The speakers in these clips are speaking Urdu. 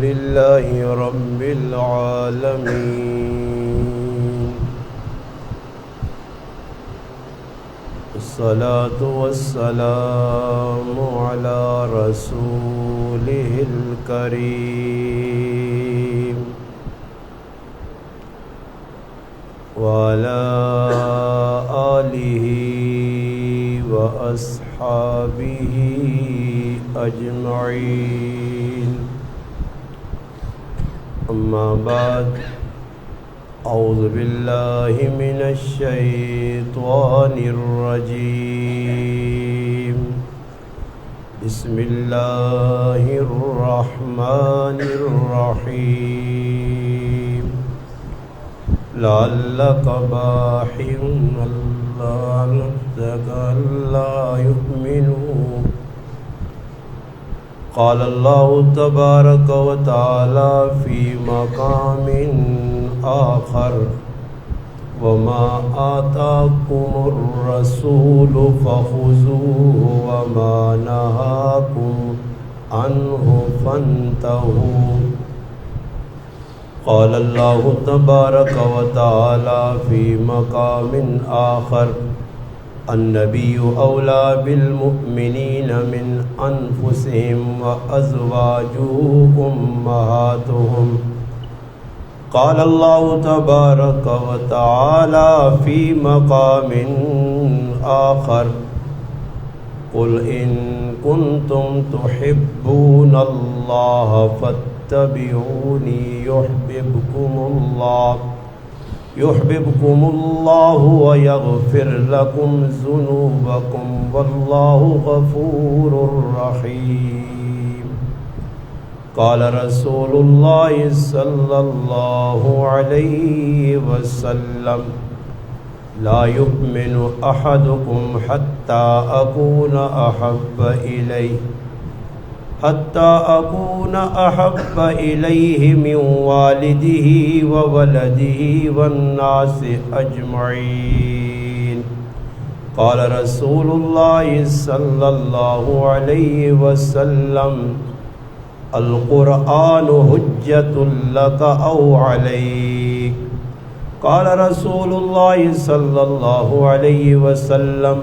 لله رب العالمين، الصلاة والسلام على رسوله الكريم وعلى آله وأصحابه أجمعين. أما بعد، أعوذ بالله من الشيطان الرجيم. بسم الله الرحمن الرحيم. لعلك باخع نفسك ألا يؤمنوا. قال الله تبارك وتعالى في مقام آخر: وما آتاكم الرسول فخذوه وما نهاكم عنه فانتهوا. قال الله تبارك وتعالى في مقام آخر: النبي أولى بالمؤمنين من أنفسهم وأزواجه أمهاتهم. قال الله تبارك وتعالى في مقام آخر: قل إن كنتم تحبون الله فاتبعوني يحببكم الله ويغفر لكم ذنوبكم والله غفور رحيم. قال رسول الله صلى الله عليه وسلم: لا يؤمن أحدكم حتى أكون أحب إليه من والده وولده والناس أجمعين. قال رسول الله صلى الله عليه وسلم: القرآن حجة لك أو عليك. قال رسول الله صلى الله عليه وسلم: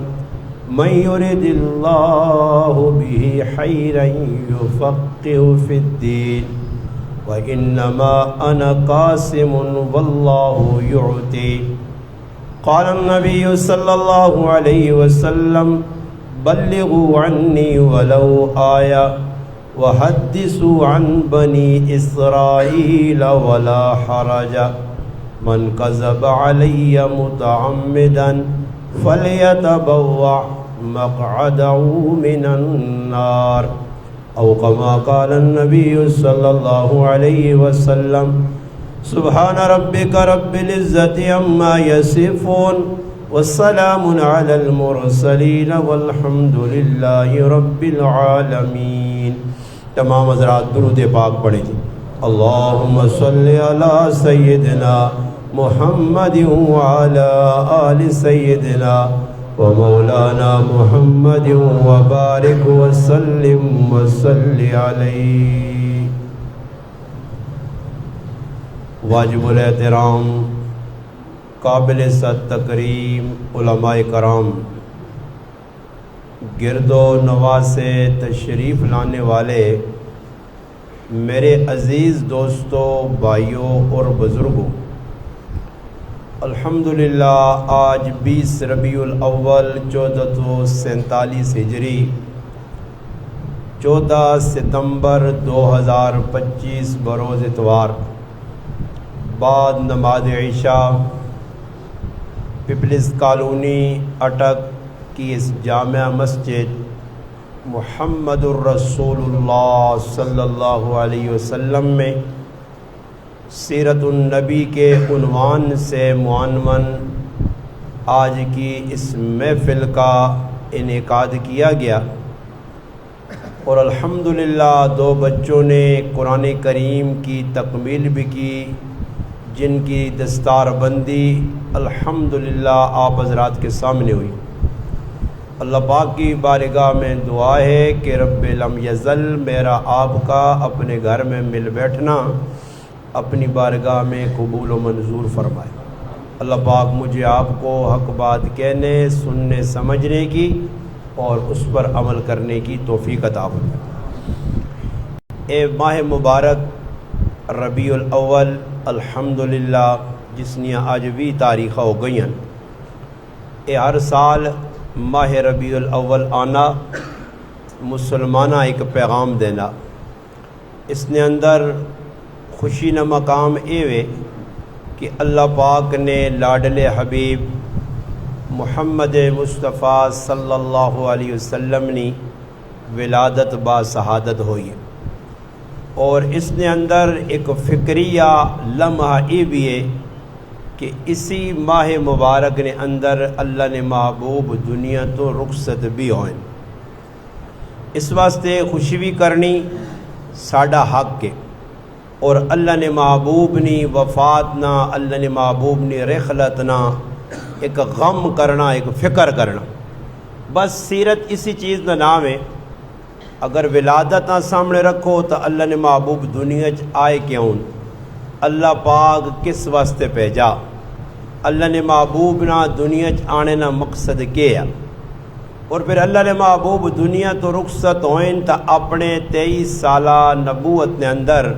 من يرد الله به خيرا يفقهه في الدين. وإنما أنا قاسم والله يعطي. قال النبي صلى الله عليه وسلم: بلغوا عني ولو آية وحدثوا عن بني إسرائيل ولا حرج. من كذب علي متعمدا فليتبوأ مقعده من النار، أو كما قال النبي صلى الله عليه وسلم. سبحان ربك رب العزة عما يصفون والسلام على المرسلين والحمد لله رب العالمين. تمام حضرات درود پاک پڑھیں جی. اللہم صلی علی سیدنا محمد وعلى آل سيدنا ومولانا محمد وبارك وسلم وصل عليه. واجب الاحترام قابل تکریم علماء کرام، گرد و نواح سے تشریف لانے والے میرے عزیز دوستوں، بھائیوں اور بزرگوں، الحمدللہ آج 20 ربیع الاول 1447 ہجری، 14 ستمبر 2025 بروز اتوار، بعد نماز عشاء پیپلز کالونی اٹک کی اس جامع مسجد محمد الرسول اللہ صلی اللہ علیہ وسلم میں سیرت النبی کے عنوان سے معنون آج کی اس محفل کا انعقاد کیا گیا، اور الحمدللہ 2 بچوں نے قرآن کریم کی تکمیل بھی کی، جن کی دستار بندی الحمدللہ آپ حضرات کے سامنے ہوئی۔ اللہ پاک کی بارگاہ میں دعا ہے کہ رب لم یزل میرا آپ کا اپنے گھر میں مل بیٹھنا اپنی بارگاہ میں قبول و منظور فرمائے۔ اللہ پاک مجھے آپ کو حق بات کہنے، سننے، سمجھنے کی اور اس پر عمل کرنے کی توفیق عطا فرمائے۔ اے ماہ مبارک ربیع الاول الحمدللہ جس نیاں آج 20 تاریخ ہو گئی ہیں، اے ہر سال ماہ ربیع الاول آنا مسلمانہ ایک پیغام دینا، اس نے اندر خوشی نہ مقام وے کہ اللہ پاک نے لاڈل حبیب محمد مصطفیٰ صلی اللہ علیہ وسلم نے ولادت با شہادت ہوئی ہے، اور اس نے اندر ایک فکریہ لمحہ یہ بھی ہے کہ اسی ماہ مبارک نے اندر اللہ نے محبوب دنیا تو رخصت بھی ہوئیں، اس واسطے خوشی بھی کرنی ساڈا حق ہے، اور اللہ نے محبوب نی وفات نہ، اللہ نے محبوب نی رحلت نہ ایک غم کرنا، ایک فکر کرنا، بس سیرت اسی چیز کا نام ہے۔ اگر ولادت نہ سامنے رکھو تو اللہ نے محبوب دنیا آئے کیوں، اللہ پاک کس واسطے بھیجا، اللہ نے محبوب نہ دنیا آنے نہ مقصد کیا، اور پھر اللہ نے محبوب دنیا تو رخصت ہوئیں تو اپنے 23 سالہ نبوت نے اندر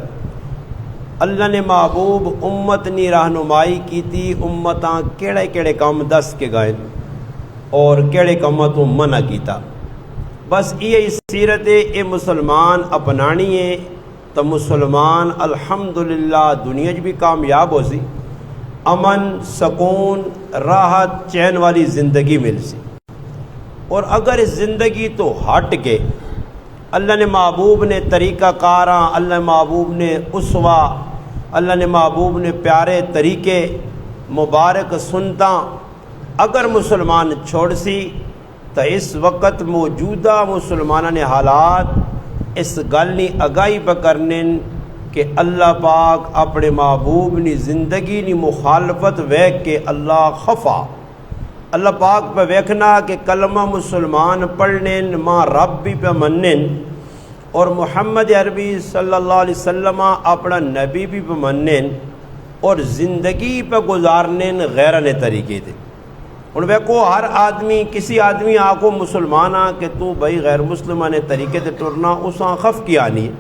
اللہ نے محبوب امت نی رہنمائی کی تھی، امتاں کیڑے کیڑے کام دس کے گئے اور کیڑے کام تو منع کیتا، بس یہ سیرت اے مسلمان اپنانی ہے تو مسلمان الحمدللہ دنیا بھی کامیاب ہو سی، امن، سکون، راحت، چین والی زندگی مل سی۔ اور اگر اس زندگی تو ہٹ کے اللہ نے محبوب نے طریقہ کاراں، اللہ محبوب نے اسوہ، اللہ نے محبوب نے پیارے طریقے مبارک سنتا اگر مسلمان چھوڑ سی تو اس وقت موجودہ مسلمانہ نے حالات اس گل نی اگائی پکرنے کہ اللہ پاک اپنے محبوب نی زندگی نی مخالفت ویکھ کے اللہ خفا، اللہ پاک پہ ویکھنا کہ کلمہ مسلمان پڑھنے ماں رب بھی پہ منن اور محمد عربی صلی اللہ علیہ وسلم اپنا نبی بھی پہ منن اور زندگی پہ گزارنے غیرنے طریقے دے۔ اور ویکو ہر آدمی کسی آدمی آکو مسلمان آ کہ تو بھائی غیر مسلمانے طریقے تے ٹرنا اساں خف کیا نہیں،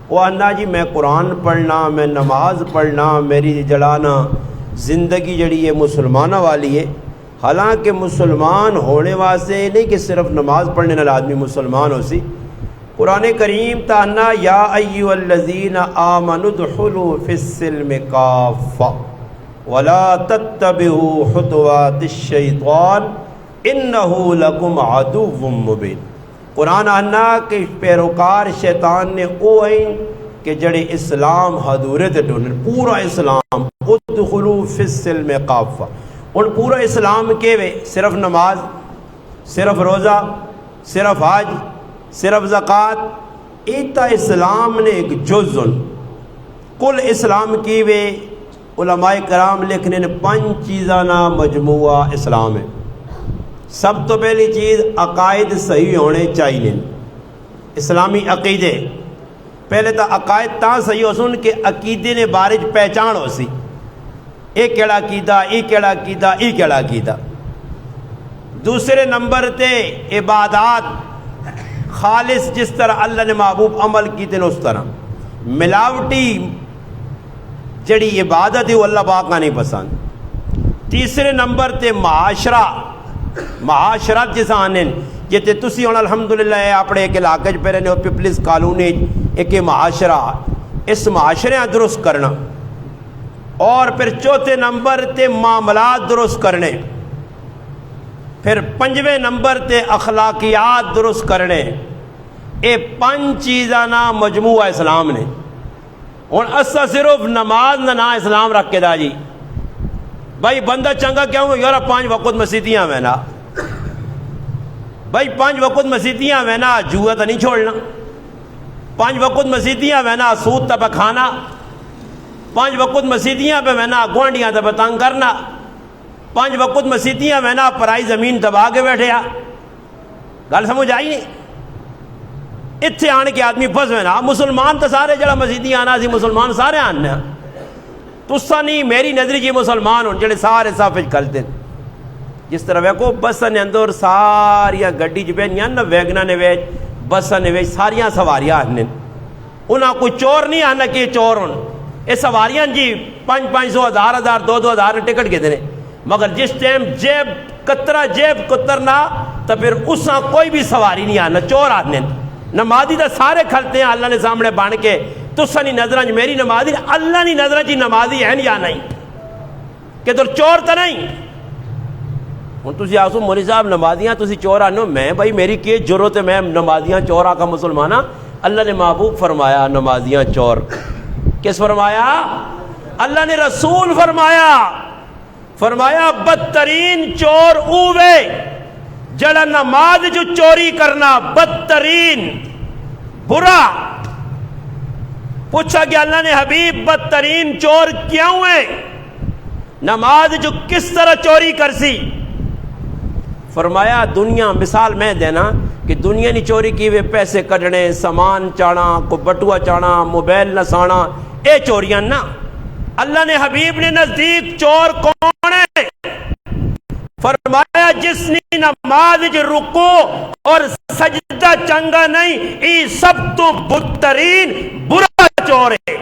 وہ آنا جی میں قرآن پڑھنا، میں نماز پڑھنا، میری جڑانا زندگی جڑی ہے مسلمانہ والی ہے۔ حالانکہ مسلمان ہونے واسطے نہیں کہ صرف نماز پڑھنے نال آدمی مسلمان ہو سی، قرآن کریم تانا یا ایھا الذین آمنوا ادخلوا فی السلم کافہ ولا تتبعوا خطوات الشیطان انہ لکم عدو مبین۔ قرآن آنا کہ پیروکار شیطان نے او ہیں کہ جڑے اسلام حضورے تے ڈولن، پورا اسلام ادخلوا فی السلم کافہ، اور پورا اسلام کے وے صرف نماز، صرف روزہ، صرف حج، صرف زکوٰۃ، ایتا اسلام نے ایک جزن کل اسلام کی وے علماء کرام لکھنے نے 5 چیزاں مجموعہ اسلام ہے۔ سب تو پہلی چیز عقائد صحیح ہونے چاہیے، اسلامی عقیدے پہلے تو عقائد تاں صحیح ہو سن کہ عقیدے نے بارج پہچان ہو سی، اے کیڑا عقیدہ، اے کیڑا عقیدہ، اے کیڑا عقیدہ۔ دوسرے نمبر تے عبادات خالص جس طرح اللہ نے محبوب عمل کیتے اس طرح، ملاوٹی جڑی عبادت ہے وہ اللہ پاک کا نہیں پسند۔ تیسرے نمبر تے معاشرہ، معاشرت جس آنے جتے تسی ہون الحمدللہ اپنے ایک علاقے پہ رہنے ہو پیپلز کالونی ایک معاشرہ، اس معاشرے درست کرنا، اور پھر چوتھے نمبر تے معاملات درست کرنے، پھر 5ویں نمبر تے اخلاقیات درست کرنے۔ اے 5 چیزاں مجموعہ اسلام نے۔ اور اسا صرف نماز نہ اسلام رکھ کے دا جی بھائی بندہ چنگا کیا ہوں یار 5 وقت مسیتیاں میں نا، بھائی 5 وقت مسیتیاں میں نا، جوا تو نہیں چھوڑنا، 5 وقت مسیتیاں میں نا، سود تا پہ کھانا، 5 وقت مسیتیاں پہ میں نا، گوانڈیاں تا پہ تنگ کرنا، 5 وقت مسیتیاں میں نا، پرائی زمین دبا کے بیٹھے گل سمجھ آئی نہیں؟ اتنے آن کے آدمی پھسوے نا، مسلمان تو سارے جڑا مسیدی آنا سی مسلمان سارے آنے ہیں، تسا نہیں میری نظری جی مسلمان ہوں جڑے سارے صاف کھلتے ہیں. جس طرح ویکو بساں نے اندر ساریاں گڈی چ بہنیاں نا، ویگنا نے ویچ بساں نے ویچ ساریاں سواریاں آنے، انہاں کوئی چور نہیں آنا کہ چور ہوں. یہ سواریاں جی 500 1000 2000 ٹکٹ کے دینے، مگر جس ٹائم جیب کتر نہ تو پھر اساں کوئی بھی سواری نہیں آنا، چور آنے. نمازی تو سارے کھلتے ہیں اللہ نے سامنے بان کے، تسا نہیں نظر میری نمازی، اللہ نہیں نظر جی نمازی ہے یا نہیں، کہ تو چور تو نہیں. ہوں تھی آسو مولی صاحب نمازیاں تھی چور آنے، میں بھائی میری کی ضرورت ہے میں نمازیاں چور آ کا مسلمانہ. اللہ نے محبوب فرمایا نمازیاں چور. کس فرمایا؟ اللہ نے رسول فرمایا بدترین چور اوے جڑا نماز جو چوری کرنا، بدترین برا. پوچھا کہ اللہ نے حبیب بدترین چور کیوں ہے؟ نماز جو کس طرح چوری کرسی؟ فرمایا دنیا، مثال میں دینا کہ دنیا نے چوری کی ہوئے پیسے کڈنے، سامان چانا، کو بٹوا چانا، موبائل نسانا، اے چوریاں نا. اللہ نے حبیب نے نزدیک چور کون ہے؟ فرمایا جس نے نماز رکوع اور سجدہ چنگا نہیں، ای سب تو بدترین برا چور ہے.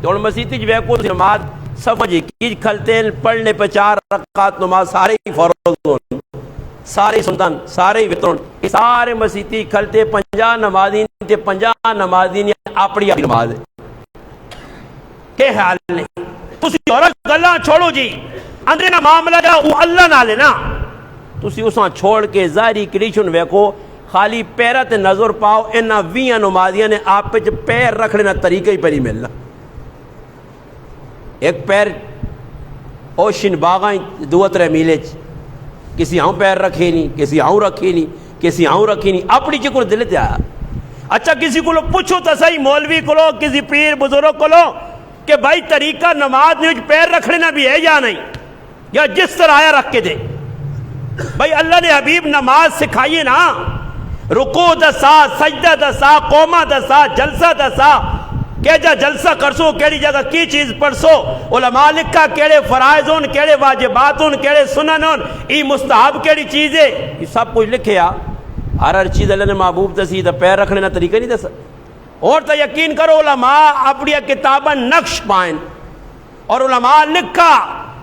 تو مسیحی جو کو نماز سمجھ کی کھلتے ہیں پڑھنے پہ 4 رکعت نماز سارے ہی فرض ہوں، سارے سنتن، سارے وطرن، سارے مسیحی کھلتے 50 نمازی تے 50 نمازی نے اپنی نماز ہے. کہ حال نہیں تسی اور گلاں چھوڑو جی، اندر نہ معاملہ جا وہ اللہ نہ لینا. تسی اساں چھوڑ کے ظاہری کنڈیشن ویکھو، خالی پیرا تے نظر پاؤ. انہاں 20 نمازیاں نے آپ پہ پیر رکھنے کا طریقہ ہی پہ نہیں ملنا. ایک پیر اوشن باغاں 2-3 میلے کسی ہاں پیر رکھے نہیں، کسی ہاں رکھی نہیں، کسی ہاں رکھی نہیں، اپنی چکر دل تے آیا. اچھا کسی کو پوچھو تو صحیح، مولوی کو لو، کسی پیر بزرگ کو لو کہ بھائی طریقہ نماز میں پیر رکھنا بھی ہے یا نہیں، یا جس طرح آیا رکھ کے دے. بھائی اللہ نے حبیب نماز سکھائیے نا، رکوع دسا، سجدہ دسا، قومہ دسا، جلسہ دسا، کہ جا جلسہ کرسو کیڑی جگہ کی چیز پڑھسو، علماء لکھا کیڑے فرائض ہون، کیڑے واجبات ہون، کیڑے سنن ہون، ای مستحب کیڑی چیز ہے، یہ سب کچھ لکھے آ. ہر چیز اللہ نے محبوب دسی تو پیر رکھنے کا طریقہ نہیں دسا. اور تو یقین کرو علماء اپنی کتاباں نقش پائیں، اور علماء لکھا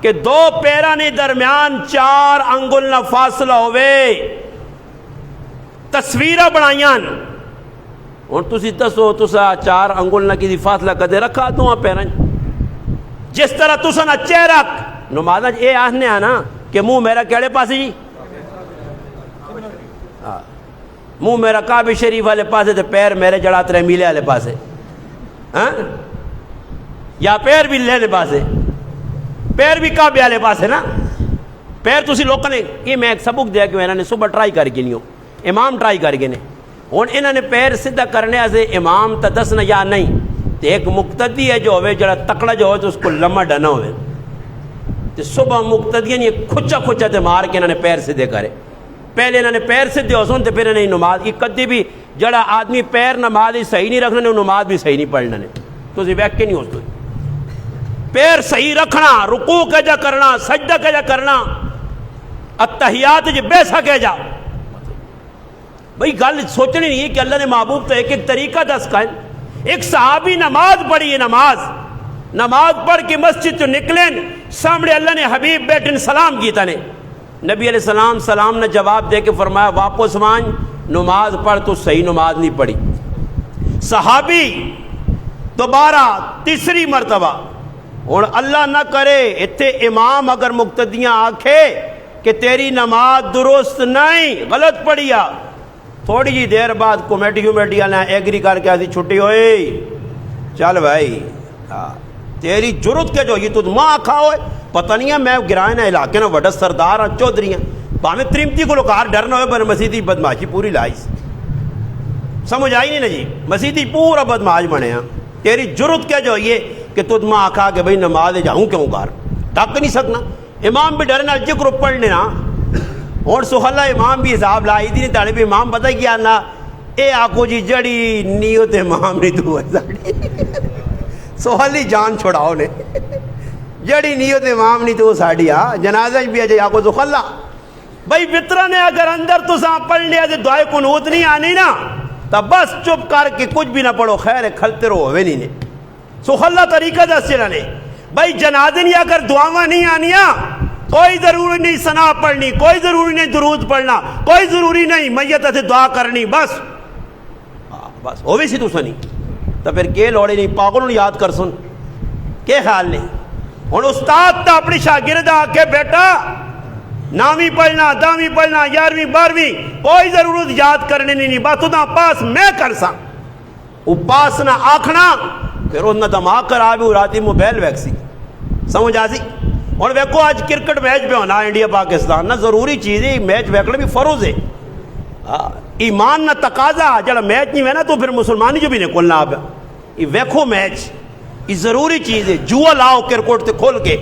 کہ 2 پیرہ نے درمیان 4 انگل نہ فاصلہ ہوئے، تصویرہ بنائیاں. اور تسی دسو تسا 4 انگل نہ کسی فاصلہ کدے رکھا 2 پیرہ؟ جس طرح تسا نہ چہرہ نمازہ اے آہنے آنا کہ منہ میرا کیڑے پاسے جی، منہ میرا کعبہ شریف والے پاسے تے پیر میرے جڑا 3 میلے والے پاسے، یا پیر بھی لینے پاسے، پیر بھی کعبے والے پاسے نا. پیر تسی لوگوں نے، یہ میں ایک سبق دیا کہ انہوں نے صبح ٹرائی کر کے نہیں ہو، امام ٹرائی کر کے نے. ہوں انہوں نے پیر سیدھا کرنے سے امام تا دسنا یا نہیں، تو ایک مقتدی ہے جو ہوئے جڑا تکڑا جو ہوئے تو اس کو لمحہ ڈنا ہوئے، تو صبح مقتدی نے کھچا تے مار کے انہوں نے پیر سیدھے کرے. پہلے انہوں نے پیر سیدھے ہو سن تو پھر انہیں نماز، یہ کدی بھی جڑا آدمی پیر نماز ہی صحیح نہیں رکھنا، نماز بھی صحیح نہیں پڑھنا نے. تو اسی بیک کے نہیں ہو سکتے. پیر صحیح رکھنا، رکوع کے جا کرنا، سجدہ کے جا کرنا، اتحیات جی بیسا کے جا. بھئی گل سوچنی نہیں ہے کہ اللہ نے محبوب تو ایک طریقہ دس کا ہے. ایک صحابی نماز پڑھی ہے، نماز پڑھ کے مسجد تو نکلیں، سامنے اللہ نے حبیب بیٹھن سلام کیتا نے. نبی علیہ السلام سلام نے جواب دے کے فرمایا واپس مان، نماز پڑھ تو صحیح نماز نہیں پڑھی. صحابی دوبارہ تیسری مرتبہ، اور اللہ نہ کرے اتھے امام اگر مقتدیاں آکھے کہ تیری نماز درست نہیں، غلط پڑھیا، تھوڑی جی دیر بعد کمیٹی نے ایگری کر کے آدھی چھٹی ہوئی، چل بھائی تیری جرت کے جو یہ تو ماں آکھا ہوئے پتہ نہیں ہے. میں گرائے نا علاقے نا وڈا سردار ہاں، چودھری ہیں، باہمیں تریمتی کو لوکار ڈرنا ہوئے پر مسیدی بدماشی پوری لائیس. سمجھ آئی نہیں نا جی، مسیدی پورا بدماش بنے ہیں. تیری جرت کے جو یہ کہ تجھ ماں آکھا کہ بھئی نماز جاؤں کیوں کار ٹک نہیں سکنا. امام بھی ڈرنا ذکر پڑھنے نا، اور سہلا امام بھی حساب لائی تھی نہیں تاڑے پہ امام پتہ کیا نا اے آکو جی جڑی نیت امام نہیں تو ہے ساڑی سہلی جان چھوڑاؤ نے جڑی نیت امام نہیں تو ساڑی ہاں جنازہ بھی ہے آکو سہلا بھائی فطرہ نے اگر اندر تو ساں پڑھ لیا تو دعائے قنوت نہیں آنی نا تو بس چپ کر کے کچھ بھی نہ پڑھو خیر کھلتے رہو ہوئے نہیں نے سہلا طریقہ دس چلا نے بھائی جنازے نہیں اگر دعاواں نہیں آنیا کوئی ضروری نہیں ثنا پڑھنی کوئی ضروری نہیں درود پڑھنا کوئی ضروری نہیں میت سے دعا کرنی بس بس ہوئی سی تو سنی تو پھر کے لوڑے نہیں پاگلوں نے یاد کر سن کے خیال نہیں ہوں استاد تا اپنی شاگرد آ کے بیٹا 9ویں پڑھنا 10ویں پڑھنا 11ویں 12ویں کوئی ضرورت یاد کرنے نہیں بس تو پاس میں کر سا وہ پاس نہ آکھنا پھر اس نے دماغ کرا بھی راتی موبائل ویکسی سمجھ آ سی اور ویکو آج کرکٹ میچ پہ ہونا انڈیا پاکستان نہ ضروری چیز ہے میچ ویکنا بھی فرض ہے ایمان نہ تقاضا جڑا میچ نہیں ہے نا تو پھر مسلمانی جو بھی نہیں کھولنا آپ یہ ویکھو میچ یہ ضروری چیز ہے جوا لاؤ کرکٹ سے کھول کے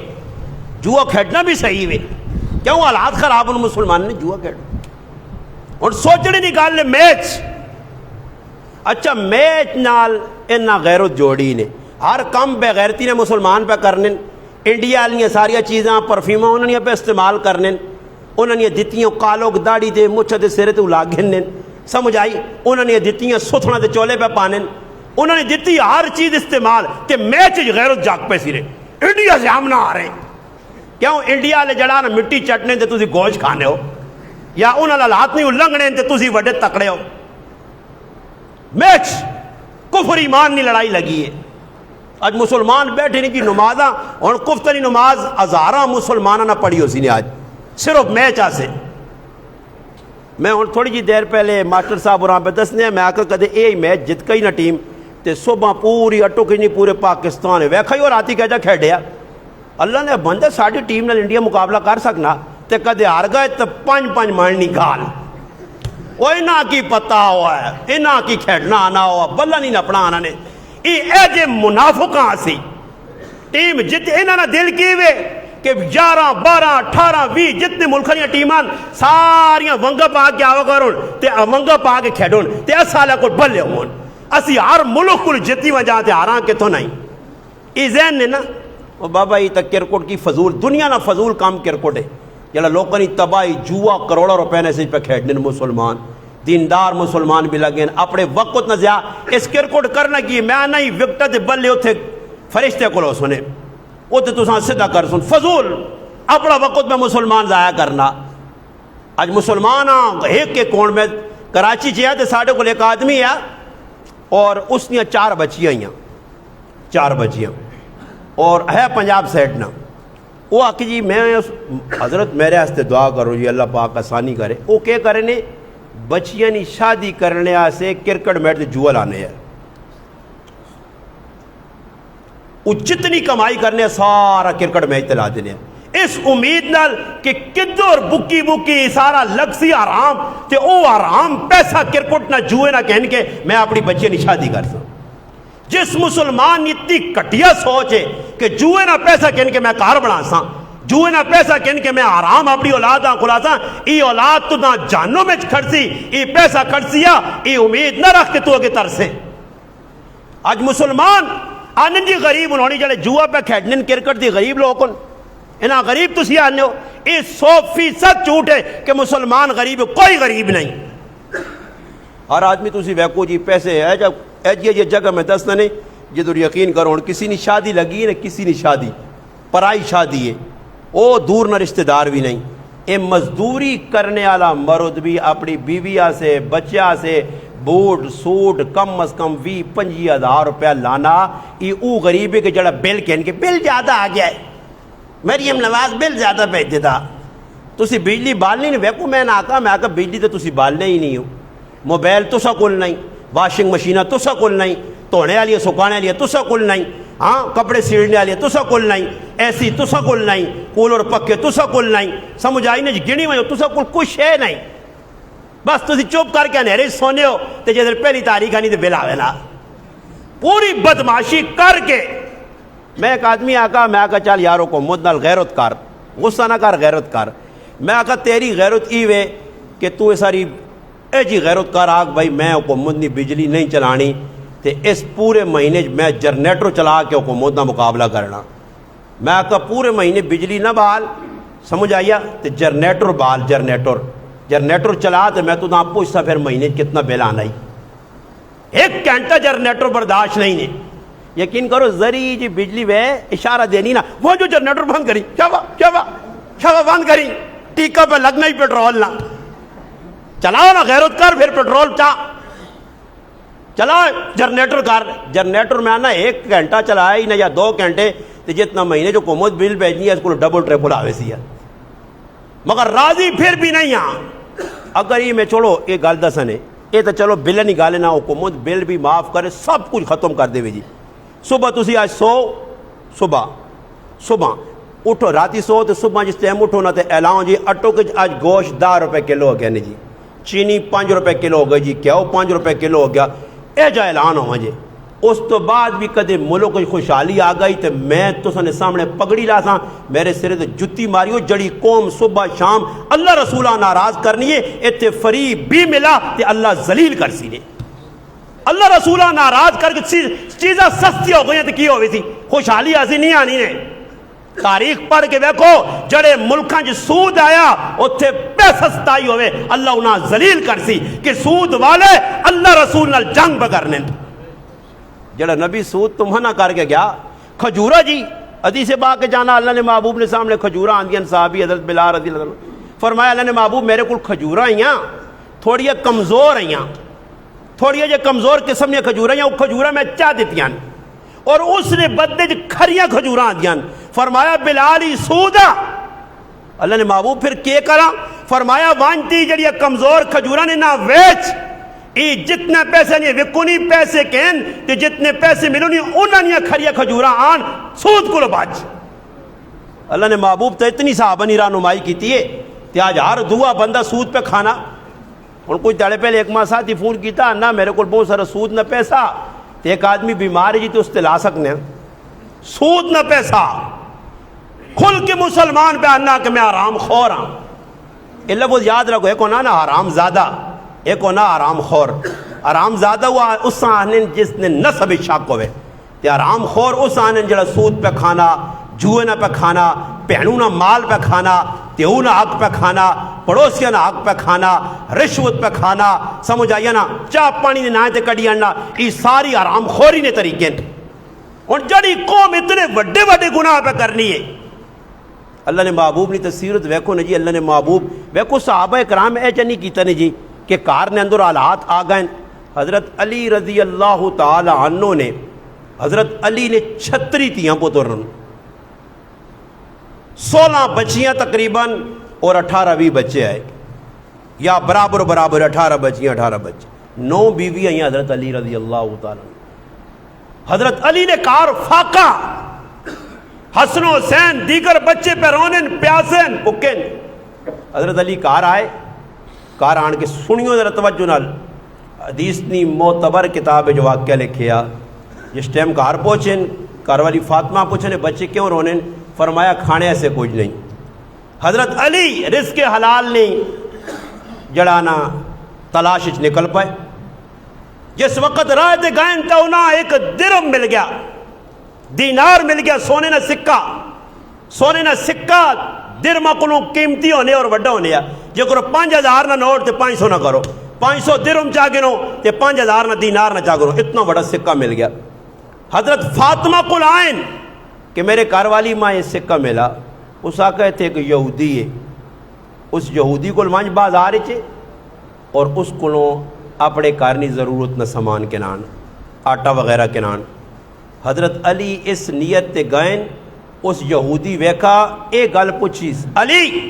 جوا کھیلنا بھی صحیح ہے کیوں حالات خراب ان مسلمان نے جوا کھیلنا اور سوچنے نہیں گل میچ اچھا میچ نال اینا غیرت جوڑی نے ہر کم بے غیرتی نے مسلمان پہ کرنے انڈیا والی ساریا چیزاں پرفیوماں انہوں نے پہ استعمال کرنے انہوں نے دتیاں کالوگ داڑی دے مچھ دے سرے تے لاگن سمجھ آئی انہوں نے دتیاں ستھنا دے چولے پہ پانے انہوں نے دتی ہر چیز استعمال تے میچ غیرت جاگ پہ سرے انڈیا سے ہم نہ آ رہے ہیں کیوں انڈیا والے جڑا نا مٹی چٹنے تے تسی گوشت کھانے ہو یا انہوں نے ہاتھ نہیں لنگنے تے تسی وڈے تکڑے ہو میچ کفر ایمان نہیں لڑائی لگی ہے آج مسلمان بیٹھے نہیں کی نمازاں اور کفتنی نماز ہزاراں مسلمانہ نہ پڑھی ہو سی نے آج صرف میچ آسے میں اور تھوڑی جی دیر پہلے ماسٹر صاحب وہاں پہ دسنے ہیں میں آ کر کدے اے میچ جت کئی نہ ٹیم تے صبح پوری اٹو کی نہیں پورے پاکستان ہے ویکھا ہی اور آتی کہہ جا کھیڑیا اللہ نے بندے ساڑی ٹیم نے انڈیا مقابلہ کر سکنا تے کدے ہار گئے تے 5 مارنی گال وہ انہاں کی پتہ ہوا ہے انہاں کی کھیڑنا آنا ہوا بلہ نہیں اپنا آنا نے اے جے منافقاں سی ٹیم جت انہاں نے دل کی وے کہ 11 12 18 20 جتنے ملکاں ٹیمان ساریاں ونگا پا کے آوا کرن تے ونگا پا کے کھیڈن تے اسالا کو بلے ہون اسی ہر ملک کو جتی وجہ تے ہاراں کہ تو نہیں ای ذہن نے نا او بابا یہ تک کرکٹ کی فضول دنیا نہ فضول کام کرکٹ ہے جڑا لوکاں دی تباہی جوا کروڑوں روپے نے پہ کھیڈنے مسلمان دیندار مسلمان بھی لگے اپنے وقت نہ زیا اس کرکٹ کرنا کی میں نہیں وکٹ تے بلے اوتھے فرشتے کولو سنے وہ تو تساں سدھا کر سن فضول اپنا وقت میں مسلمان ضائع کرنا آج مسلمان ایک کے کون میں کراچی چاہیے تو ساڑھے کو ایک آدمی ہے اور اس نے 4 بچیاں ہیں 4 بچیاں اور ہے پنجاب سیٹ نا وہ آکے جی میں حضرت میرے ہستے دعا کرو جی اللہ پاک آسانی کرے وہ کیا کرنے بچیاں نی شادی کرنے سے کرکٹ میچ جوا لانے ہیں وہ جتنی کمائی کرنے سارا کرکٹ میچ تلا دینے اس امید نال کہ کدھر بکی بکی سارا لگ سی آرام تے او آرام پیسہ کرکٹ نہ جوئے نہ کہن کے میں اپنی بچے نہیں شادی کر سا جس مسلمان اتنی کٹیا سوچ ہے کہ جوئے نہ پیسہ کہن کے میں کار بنا سا جوئے نہ پیسہ کہن کے میں آرام اپنی اولاد کھلا سا ای اولاد تو نہ جانوں میں کھڑسی ای پیسہ کھڑسیا ای امید نہ رکھ کے تو اگے ترسے آج مسلمان آنن جی غریب انہوں نے جڑے جوا پہ کھیڈن کرکٹ دی غریب لوگن انہاں غریب تسی آنے ہو یہ 100% جھوٹ ہے کہ مسلمان غریب کوئی غریب نہیں ہر آدمی تسی ویکو جی پیسے ہے جب یہ جگہ میں دسنا نہیں جدر یقین کرو کسی نے شادی لگی ہے کسی نے شادی پرائی شادی ہے او دور نہ رشتہ دار بھی نہیں اے مزدوری کرنے والا مرد بھی اپنی بیویا سے بچہ سے بوٹ سوٹ کم از کم 20-25 ہزار روپیہ لانا یہ او غریبی کے جڑا بل کہن کے بل زیادہ آ گیا ہے مریم نواز بل زیادہ بھیج دیتا تسی بجلی بالنی نہیں ویکو میں نہ آکا بجلی تو تسی بالنے ہی نہیں ہو موبائل تسا کول نہیں واشنگ مشینہ تسا کول نہیں دھونے والی سکانے والی تسا کول نہیں ہاں کپڑے سیڑنے والی تسا کول نہیں ایسی تسا کول نہیں کولر پکے تسا کول نہیں سمجھ آئی نہیں گنی میں تسا کول کچھ ہے نہیں بس تسی چپ کر کے انہرے سونے ہو تے جدر پہلی تاریخ آنی تے بل آوے نا پوری بدماشی کر کے میں ایک آدمی آکا میں آکا چال یارو کو مد نال غیرت کر غصہ نہ کر غیرت کر میں آخا تیری غیرت ای وے کہ تو ساری اے جی غیرت کر آگ بھائی میں حکومت نے بجلی نہیں چلانی تے اس پورے مہینے میں جنریٹر چلا کے حکومت کا مقابلہ کرنا. میں آخا پورے مہینے بجلی نہ بال سمجھ آئیا تے جنریٹر بال جنریٹر چلا تو میں تو نہ پوچھتا پھر مہینے کتنا بل آنا ہی. 1 گھنٹہ جنریٹر برداشت نہیں نے. یقین کرو ذری جی بجلی وے اشارہ دینی نا وہ جو جنریٹر بند کری شابہ بند کری ٹیکا پہ لگنا ہی پیٹرول نہ چلاؤ نا غیرت کر پھر پیٹرول چلاؤ جنریٹر کر. جنریٹر میں آنا 1 گھنٹہ چلایا ہی نہ یا 2 گھنٹے تو جتنا مہینے جو حکومت بل بھیجنی ہے اس کو ڈبل ٹریپل آوے سی ہے مگر راضی پھر بھی نہیں ہاں. اگر یہ میں چھوڑو یہ گل دسنے یہ تو چلو بل نہیں گالے نا حکومت بل بھی معاف کرے سب کچھ ختم کر دے جی. صبح تسی آج صبح اٹھو راتی سو تو صبح جس ٹائم اٹھو نا تو اعلان جی اٹو کہ آج گوشت 10 روپے کلو ہو گیا نہیں جی, چینی 5 روپے کلو ہو گئی جی, کیوں 5 روپے کلو ہو گیا اے جا اعلان ہوا جی. اس تو بعد بھی کدے ملک کی خوشحالی آ گئی تو میں تو سنے سامنے پگڑی لا سا میرے سرے تو جتی ماریو جڑی قوم صبح شام اللہ رسولہ ناراض کرنی ہے اتنے فریب بھی ملا تے اللہ ذلیل کر سی نے. اللہ رسولہ ناراض کر کے چیزیں سستی ہو گئی تو کی ہوئی تھی خوشحالی ایسی نہیں آنی نے. تاریخ پڑھ کے دیکھو جڑے ملکاں جو سود آیا اتھے پیسہ ستائی ہوئے اللہ انہاں ذلیل کر سی کہ سود والے اللہ رسول نال جنگ بگرنے. جڑا نبی سود تو منع کر کے گیا کھجورا جی حدیث پاک کے جانا اللہ نے محبوب نے سامنے کھجورا آندیاں صحابی حضرت بلال رضی اللہ عنہ فرمایا اللہ نے محبوب میرے کو کھجورا آئیاں تھوڑی کمزور آئیاں تھوڑی جے کمزور قسم یا کھجورا آئیاں وہ کھجورا میں چاہ دیتیاں اور اس نے بدلے جو کھریاں کھجورا آندیاں فرمایا بلالی سودا. اللہ نے محبوب پھر کیا کرا فرمایا وانتی جڑی کمزور کھجورا نے نہ ویچ ای جتنے پیسے نہیں وکونی پیسے کہن تے جتنے پیسے ملونی انہاں نے کھریا کھجورا آن سود کو باج. اللہ نے محبوب تو اتنی صحابہ نے رہنمائی کی ہے کہ آج ہر دعا بندہ سود پہ کھانا. اور کچھ دڑے پہلے ایک ماہ ساتھی فون کیتا نہ میرے کو بہت سارا سود نہ پیسہ تو ایک آدمی بیمار ہے جی تو اس تے لا سکنے سود نہ پیسہ کھل کے مسلمان پہ آنا کہ میں حرام خور ہاں. یہ لفظ یاد رکھو ایک ہونا نا حرام زادہ ایک ہونا حرام خور. حرام زادہ ہوا اس آنے جس نے نسب شک ہوئے تے حرام خور اس آنے جڑا سود پہ کھانا جوئے نہ پہ کھانا پہنو نہ مال پہ کھانا تیو نہ حق پہ کھانا پڑوسیاں نہ حق پہ کھانا رشوت پہ کھانا سمجھ آئیے نا چاہ پانی نے نائے تے کڑی آنا یہ ساری حرام خوری نے طریقے. اور جڑی قوم اتنے وڈے وڈے گناہ پہ کرنی ہے اللہ نے محبوب نے تصیرت ویکھو نا جی. اللہ نے محبوب ویکھو صحابہ کرام اے چنی کیتا نے جی کہ کار نے اندر حالات آ گئے. حضرت علی رضی اللہ تعالی عنہ نے حضرت علی نے 36 تیاں پتر 16 بچیاں تقریباً اور 18-20 بچے آئے یا برابر 18 بچیاں 18 بچے 9 بیوی آئیں حضرت علی رضی اللہ تعالی عنہ. حضرت علی نے کار فاقہ حسن و حسین دیگر بچے پہ رونن پیاسن پکن. حضرت علی کار آئے کار آن کے سنیوں ذرا توجہ نال حدیث نی معتبر کتاب جو واقعہ لکھیا جس ٹائم کار پہنچن کار والی فاطمہ پوچھنے بچے کیوں رونن فرمایا کھانے ایسے کچھ نہیں. حضرت علی رزق حلال نہیں جڑانا تلاش نکل پائے. جس وقت راہ دے گائن تا انہاں ایک درم مل گیا دینار مل گیا سونے نہ سکہ درما کو قیمتی ہونے اور وڈا ہونے جے کرو 5000 نہ نوٹ تے 500 نہ کرو 500 درم چاہ گنو تے 5000 نہ دینار نہ چاہ گنو اتنا بڑا سکہ مل گیا. حضرت فاطمہ کو لائن کہ میرے گھر والی ماں یہ سکہ ملا اس آقا تھے کہ یہودی ہے اس یہودی کو مانج بازار چے اور اس کو اپنے کارنی ضرورت نہ سامان کے نان آٹا وغیرہ کے نان. حضرت علی اس نیت تے گئن اس یہودی ویکھا اے گل پوچھیس علی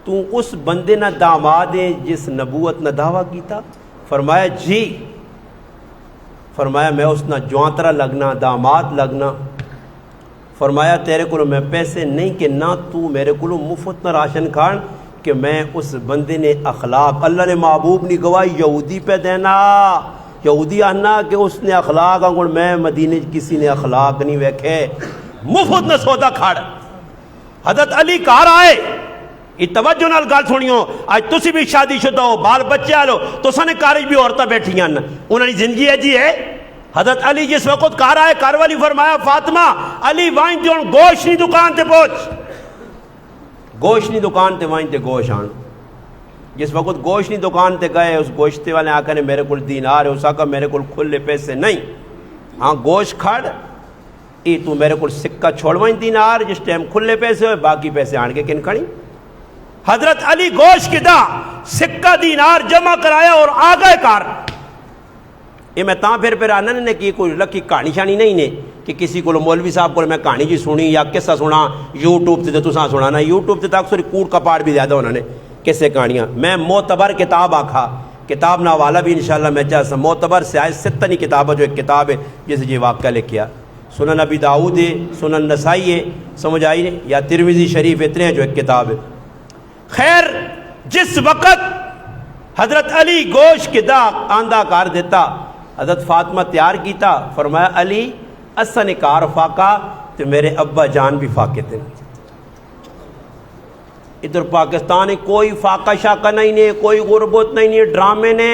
تو اس بندے نہ داماد ہے جس نبوت نہ دعویٰ کیتا فرمایا جی. فرمایا میں اس نہ جوانترا لگنا داماد لگنا. فرمایا تیرے کو میں پیسے نہیں کہ نہ تو میرے کو مفت نہ راشن کھان کہ میں اس بندے نے اخلاق اللہ نے محبوب نے گواہی یہودی پہ دینا یہودی آنا کہ اس نے اخلاق انگوڑ میں مدینے کسی نے اخلاق نہیں ویکھے مفت نہ سودا کھاڑ. حضرت علی گھر آئے، توجہ نال گل سنیو، اج تسی بھی شادی شدہ ہو، بال بچے آلو، تو سنے کارج بھی عورتیں بیٹھی ہیں، انہوں نے زندگی ہے جی ہے۔ حضرت علی جس وقت گھر آئے، گھر والی فرمایا فاطمہ علی وائن تے ہن گوشت نہیں دکان تے پہنچ، گوشت نہیں دکان تے وائن تے گوشت آن۔ جس وقت گوشت نہیں دکان تے گئے، اس گوشت والے آقا نے میرے کو دینار ہے، اس آقا میرے کو کھلے پیسے نہیں، ہاں گوشت کھڑ ای تو میرے کو سکہ چھوڑوائیں دینار، جس ٹائم کھلے پیسے ہوئے باقی پیسے آن کے کن کھڑی۔ حضرت علی گوشت کی دا سکہ دینار جمع کرایا اور آگئے کار۔ یہ میں تاں پھر آنا نے کی کوئی لکھی کہانی شانی نہیں نے کہ کسی کو مولوی صاحب کو میں کہانی جی سنی یا قصہ سنا یوٹیوب تے تساں سنانا، یوٹیوب تے تک سوری کوڑ کپاڑ بھی زیادہ ہونا نے کسے کہانیاں۔ میں معتبر کتاب آکھا، کتاب نہ والا بھی انشاءاللہ میں چاہتا معتبر سے آئے ستنی کتاب ہے، جو ایک کتاب ہے جسے جی واقعہ لکھیا، سنن ابی داؤد ہے، سنن نسائی ہے، سمجھ آئی نے، یا ترمذی شریف اتنے ہیں جو ایک کتاب ہے۔ خیر جس وقت حضرت علی گوشت کے دا آندہ کار دیتا، حضرت فاطمہ تیار کیتا، فرمایا علی اسا نے کار فاقہ تو میرے ابا جان بھی فاقے تھے۔ ادھر پاکستان ہے کوئی فاقہ شاقہ نہیں نے، کوئی غربت نہیں نے، ڈرامے نے۔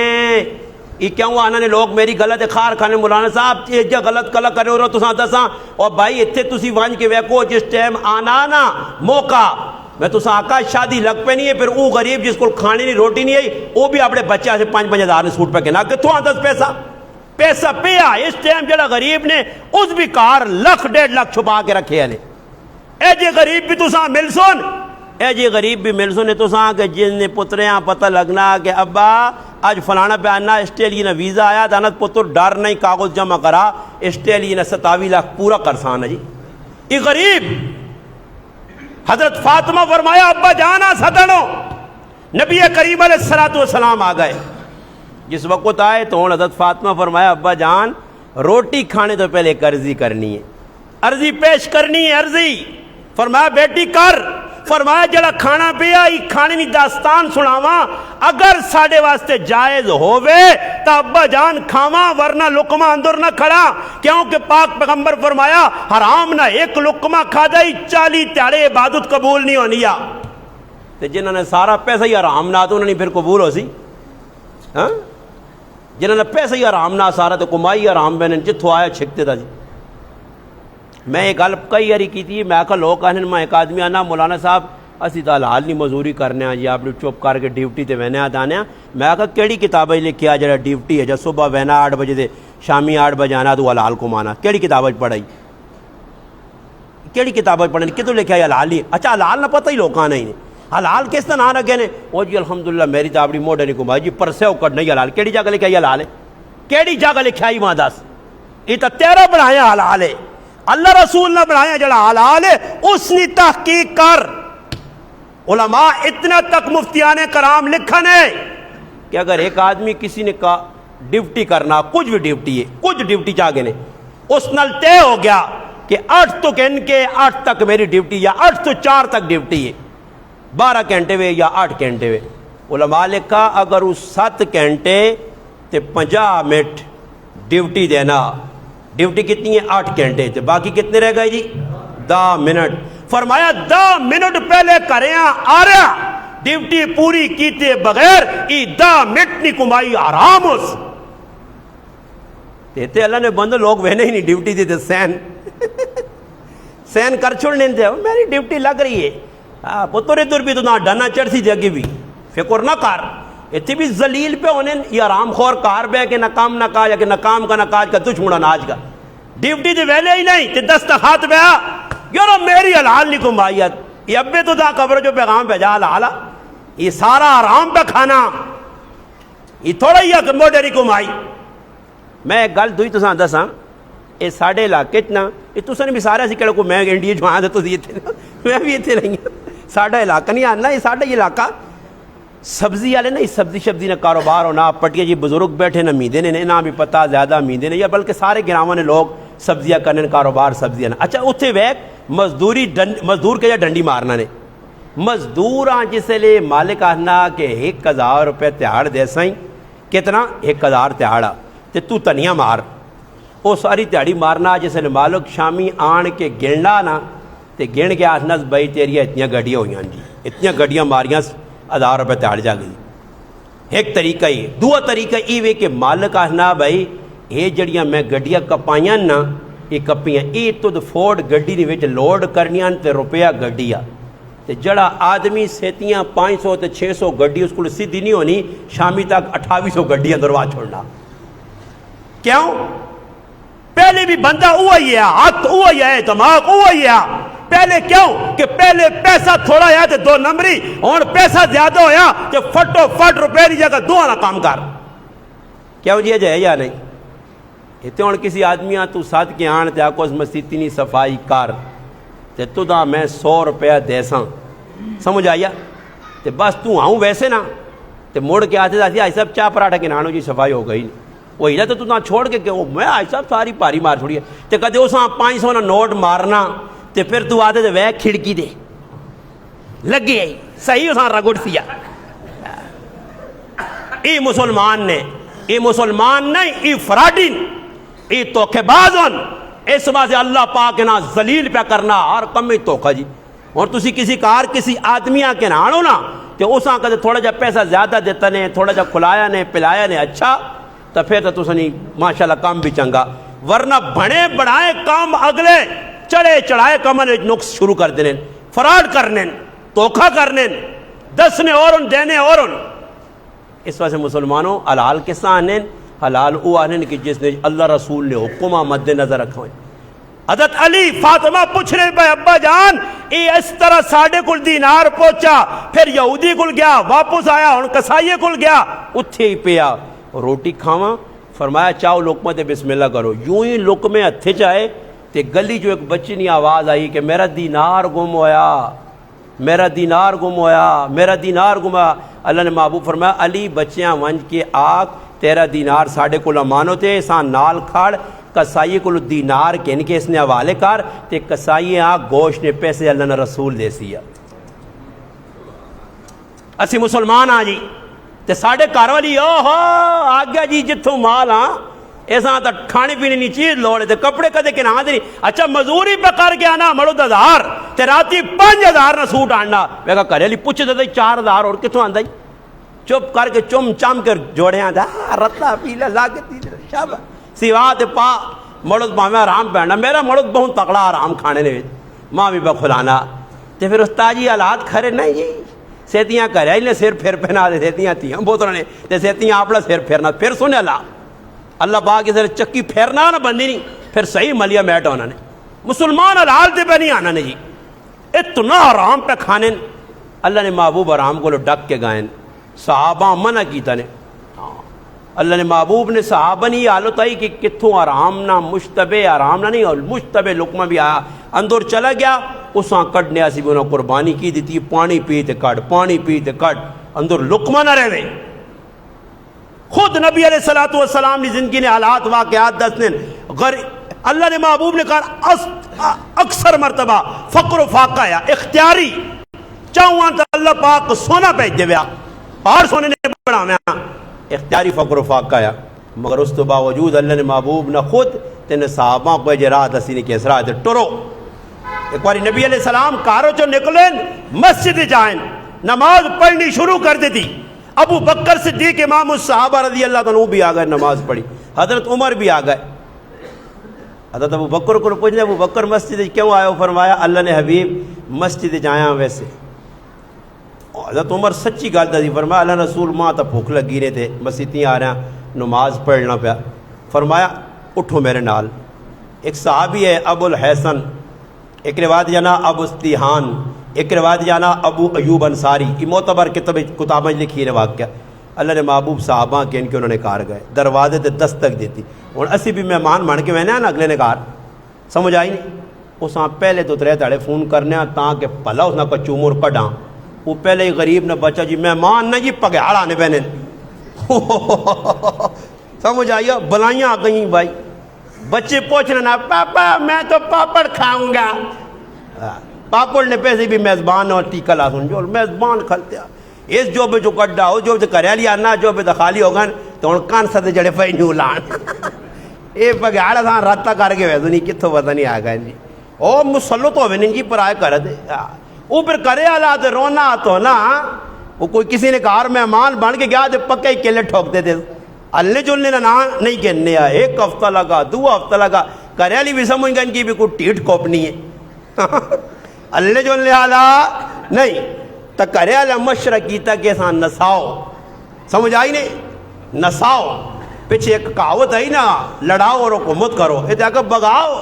یہ کیا ہوا انہوں نے لوگ میری غلط خار کھانے مولانا صاحب یہ جا غلط کلا کرے ہو رہا تو دساں، اور بھائی اتنے تسی وانج کے ویکو جس ٹائم آنا نا موقع میں تو آقا شادی لگ پہ نہیں ہے، پھر وہ غریب جس کو کھانے نہیں روٹی نہیں آئی وہ بھی اپنے بچہ سے 5-5 ہزار نے سوٹ پہ کہنا کہ تو 10 پیسہ پیا اس ٹائم جڑا غریب نے اس بھی کار 1.5 چھپا کے رکھے ہیں۔ اے جی غریب بھی تو مل سن، اے جی غریب بھی مل سن تو کہ جن نے پتریاں پتہ لگنا کہ ابا آج فلانا پہ آنا اسٹیلی نہ ویزا آیا دانت پتر ڈر نہیں کاغذ جمع کرا اسٹیلی نہ 27 لاکھ پورا کرسان ہے جی یہ غریب۔ حضرت فاطمہ فرمایا ابا جانا سدنو، نبی کریم علیہ السلام آ گئے۔ جس وقت آئے تو حضرت فاطمہ فرمایا ابا جان روٹی کھانے تو پہلے ایک عرضی کرنی ہے، عرضی پیش کرنی ہے۔ عرضی فرمایا بیٹی کر، فرمایا جڑا کھانا پیا ای کھانے دی داستان سناواں، اگر ساڈے واسطے جائز ہووے تا ابا جان کھاواں ورنہ لقمہ اندر نہ کھڑا، کیونکہ پاک پیغمبر فرمایا حرام نہ ایک لقمہ کھادا ہی 40 تیارے عبادت قبول نہیں ہونی آ۔ تے جنہوں نے سارا پیسہ ہی حرام نہ تو انہوں نے پھر قبول ہو سی، ہاں جنہوں نے پیسہ ہی حرام نہ سارا تو کمائی حرام بہن جتھوں آیا چھکتے تھا جی۔ میں ایک گل کئی باری کی تھی، میں کہا لوگ کہنے میں ایک آدمی آنا مولانا صاحب اسی تو حلال نہیں مزوری کرنے جی آپ نے چپ کر کے ڈیوٹی تے وہنے آنے۔ میں کہا کیڑی کتاب لکھیا جڑا ڈیوٹی ہے جب صبح وہنا 8 بجے دے شامی 8 بجے آنا تو حلال کمانا، کیڑی کتاب پڑھائی، کیڑی کتاب پڑھنی کتوں لکھا ہے حلال ہی؟ اچھا حلال نہ پتہ ہی لوگوں نے حلال کس طرح نہ رکھے نے وہ جی الحمدللہ میری تو اپنی موڈے نہیں کمائی جی پر سے اوکڑ نہیں حلال، کیڑی جگہ لکھا ہے حلال ہے؟ کیڑی جگہ لکھا ہی وہاں دس؟ یہ تو تیرا بنایا حلال ہے، اللہ رسول نے بنایا جڑا حلال ہے اس نے تحقیق کر۔ علماء اتنا تک مفتیان کرام لکھن ہے کہ اگر ایک آدمی کسی نے کہا ڈیوٹی کرنا کچھ بھی ڈیوٹی ہے کچھ ڈیوٹی چاہے نے اس نل طے ہو گیا کہ 8 تو گن کے 8 تک میری ڈیوٹی یا 8 تو 4 تک ڈیوٹی ہے 12 گھنٹے ہوئے یا 8 گھنٹے ہوئے، علماء لکھا اگر اس 7 گھنٹے تے 50 منٹ ڈیوٹی دینا، ڈیوٹی کتنی ہے 8 گھنٹے تے باقی کتنے رہ گئے جی 10 منٹ، فرمایا 10 منٹ پہلے کریاں آ رہا ڈیوٹی پوری کیتے بغیر ای 10 منٹ نہیں کمائی آرام اس تے اللہ نے بند لوگ وہنے ہی نہیں ڈیوٹی دیتے سین کر چھوڑنے دے میری ڈیوٹی لگ رہی ہے پتر ادھر بھی تو نہ ڈانا چڑھ سی جگہ بھی فکر نہ کر اتنی بھی ذلیل پہ ہونے یہ آرام خور کار بے کہ نہ کام نہ کاج کہ نہ کام کا نہ کاج کا تجھ مڑا ناج کا ڈیوٹی دے ویلے ہی نہیں تے دستخط پہ یارو میری حلال نہیں کمائیت یہ ابے تو دا قبر جو پیغام بھیجا حلالا یہ سارا آرام پہ کھانا یہ تھوڑا ہی ہے موڈے نہیں کمائی۔ میں ایک گل دوئی تو سان دساں یہ ساڑھے علاقے چنا یہ تو سن بھی سارے اسی کہڑے کو میں انڈیا جو آیا تو میں بھی اتنے رہی ہوں ساڑھا علاقہ نہیں آنا یہ ساڑھا علاقہ سبزی والے نا سبزی شبزی نہ کاروبار ہونا پٹیا جی بزرگ بیٹھے نہ میدے نے نہ بھی پتہ زیادہ میدے نے یا بلکہ سارے گراواں نے لوگ سبزیاں کرنے کاروبار سبزیاں اچھا اتنے ویک مزدور کے جا ڈنڈی مارنا نے مزدور جس لئے مالک آنا کہ 1000 روپے تہاڑ دے سائیں کتنا 1000 تہاڑا تے تو تنیا مار وہ ساری تہاڑی مارنا جس لئے مالک شامی آن کے گنڈا نا تو گن کے آخنا بھائی تیریا اتنی گڈیاں ہوئی جی، اتنی گڈیاں ماریاں 1000 روپے تیار جا گئی. ایک طریقہ ہی. دوسرا طریقہ یہ وے کہ مالک آخنا بھائی یہ جڑیاں میں گڈیاں کپائیاں نا یہ کپیاں یہ تو فورڈ گڈی دے وچ لوڈ کرنیاں تے روپیہ گڈی آ تے جڑا آدمی سیتیاں 500 تے 600 گڈی اس کو سیدھی نہیں ہونی، شامی تک 2800 گڈیاں دروا چھوڑنا. کیوں؟ پہلے بھی بندہ وہی ہے، ہاتھ وہی ہے، دماغ وہی ہے. پہلے کیوں کہ پہلے پیسہ تھوڑا ہے تے 2 نمبری، اور پیسہ زیادہ ہویا کہ فٹو فٹ روپے دی جگہ دوانا کام کر. کیوں جی ہے یا نہیں؟ اتنے ہوں کسی آدمی تو ساتھ کے آن تے آکو اس مسیتی نہیں صفائی کر تے تو دا میں 100 روپیہ دے ساں، سمجھ آیا؟ تے بس تو آؤں ویسے نا تے موڑ کے آتے تھا آئی صاحب چاہ پراٹھا کے نانو جی صفائی ہو گئی. وہی نا تو نہ چھوڑ کے کہ میں آئی صاحب ساری پاری مار چھوڑی ہے تے کدے اس 500 نا نوٹ مارنا تے پھر تو آتے تے وہ کھڑکی دے لگے آئی صحیح اساں رگڑ سیا. ای مسلمان نے، ای مسلمان نہیں، ای فراڈی ای توکھے بازن. اس واسطے اللہ پاک نا ذلیل پہ کرنا ہر کم ہی توکھا جی. اور تسی کسی کار کسی آدمیاں کے نانو نا تو اساں کدے تھوڑا جا پیسہ زیادہ دیتا نے، تھوڑا جا کھلایا نے پلایا نے، اچھا تو پھر تو تسنی ماشاءاللہ کام بھی چنگا. ورنہ بڑے بڑھائے کام اگلے چڑھے چڑھائے کام نے نقص شروع کر دینے، فراڈ کرنے، توکھا کرنے، دسنے اور ان دینے اور ان. اس وجہ سے مسلمانوں حلال کس طرح آنے؟ حلال وہ آنے کہ جس نے اللہ رسول نے حکمہ مد نظر رکھا ہے. حضرت علی فاطمہ پوچھ رہے بھائی ابا جان یہ اس طرح ساڑھے کل دینار پہنچا، پھر یہودی کل گیا، واپس آیا، ہن کسائیے کل گیا، اتھے ہی پیا روٹی کھاواں. فرمایا چاہو لقمہ تے بسم اللہ کرو. یوں ہی لقمے ہتھے چاہے تے گلی جو ایک بچی نے آواز آئی کہ میرا دینار گم ہویا، میرا دینار گم ہویا، میرا دینار گم ہویا. اللہ نے محبوب فرمایا علی بچیاں ونج کے آگ تیرا دینار ساڑھے کو امانو تے سان نال کھاڑ کسائی کو دینار کہن کے اس نے حوالے کر تے کسائی آگ گوشت نے پیسے اللہ نے رسول دے سیا. اسی مسلمان آ جی تے ساڑھے کار والی اوہو آ گیا جی جتھوں مال ہاں ایسا تا کھانے پینے نہیں چیز لوڑے تے کپڑے کدے کے نہ دینی. اچھا مزوری پہ کر کے آنا مڑو 1000 تے راتی 5000 نہ سوٹ آنا میں کہا کرے لی پوچھ دے 4000 اور کتوں آندائی چپ کر کے چم چم کر جوڑے آن دا رتہ پیلہ لاگتی شب سیوات پا مڑد پاہمیں آرام پہننا. میرا مڑد بہت تقڑا آرام کھانے نے ماں بھی بخلانا تے پھر استاجی حالات کھرے نہیں جی سیتیاں کرے انہیں سر پھر پہنا دے سیتیاں تیاں بوترنے تے سیتیاں اپنا سر پھرنا پھر سنے اللہ پاک کے سر چکی پھیرنا نہ بندی نہیں پھر صحیح ملیا میٹ ہونا نے. مسلمان حلال دے پہ نہیں آنا نے جی اتنا آرام پہ کھانے. اللہ نے محبوب آرام کو لو ڈک کے گائیں صحابہ منع کیتا نے. اللہ نے محبوب نے صحابہ نہیں حالت آئی کہ کتھوں آرام نہ مشتبہ آرام نہ نہیں اور مشتبہ لقمہ بھی آیا اندر چلا گیا اساں کڈنے اسی بھی انہوں قربانی کی دیتی پانی پیتے کٹ پانی پیتے کٹ اندر لقمہ نہ رہے. خود نبی علیہ السلام نے زندگی نے حالات واقعات دسنے اللہ نے محبوب نے کہا اکثر مرتبہ فقر و فاقہ یا اختیاری چاہوں تو اللہ پاک سونا پہج دے ویا اور سونے نے بڑا میں اختیاری فقر و فاقہ یا مگر اس تو باوجود اللہ نے محبوب نہ خود تینے صحابہ کو جرات اسی نے کیس رہا تھے ٹرو. ایک باری نبی علیہ السلام کارو چو نکلیں مسجد جائیں نماز پڑھنی شروع کر دیتی. ابو بکر صدیق امام الصحابہ رضی اللہ عنہ بھی آ گئے نماز پڑھی. حضرت عمر بھی آ گئے. حضرت ابو بکر کو پوچھنے ابو بکر مسجد کیوں آئے ہو؟ فرمایا اللہ نے حبیب مسجد جایا ویسے. حضرت عمر سچی گل دی فرمایا اللہ رسول ماں تا بھوک لگی رہے تھے مسجد آ رہا نماز پڑھنا پیا. فرمایا اٹھو میرے نال. ایک صحابی ہے ابو الحسن، ایک روایت جانا ابو استیحان، ایک روایت جانا ابو ایوب انصاری. یہ معتبر کتابیں لکھی ہے واقعہ. اللہ نے محبوب صحابہ کے ان کے انہوں نے کار گئے دروازے تے دستک دیتی. اور اسی بھی مہمان بن کے میں نے نا اگلے نے کار سمجھ آئی نہیں. اس پہلے تو ترے تاڑے فون کرنے تاکہ پلا اس نہ کچو مور کڈاں. وہ پہلے ہی غریب نے بچہ جی مہمان نہ جی پگیاڑ آنے پہنے سمجھ آئی بلائیاں آ گئیں بھائی. بچے پوچھ رہے نا پاپا میں تو پاپڑ کھاؤں گا. پاپڑ نے پیسے بھی میزبان اور ٹیکا لا سن جو میزبان کھلتے اس جو بھی جو کڈا ہو جو کریالی آنا جو بھی خالی ہوگا تو ہوں کان سدے جڑے پہ نیو لان یہ پگیاڑ سان رات کر کے ویسے نہیں کتوں پتہ نہیں آ گئے جی. او مسلط ہوئے نہیں جی پرائے کر دے وہ پھر کرے آلا تے رونا تو نا وہ کوئی کسی نے کہا مہمان بن کے گیا تے پکے ہی کیلے ٹھوکتے تھے اللہ جلنے نا نہیں کہنے آئے. ایک ہفتہ لگا 2 ہفتہ لگا کرے والی بھی سمجھ گا ان کی بھی کوئی ٹیٹ کھوپنی ہے اللہ جلنے آلا نہیں تو کرے والا مشرق کیتا کہ سان نساؤ سمجھ آئی نہیں نساؤ پیچھے ایک کہاوت آئی نا لڑاؤ اور حکومت کرو یہ تو بگاؤ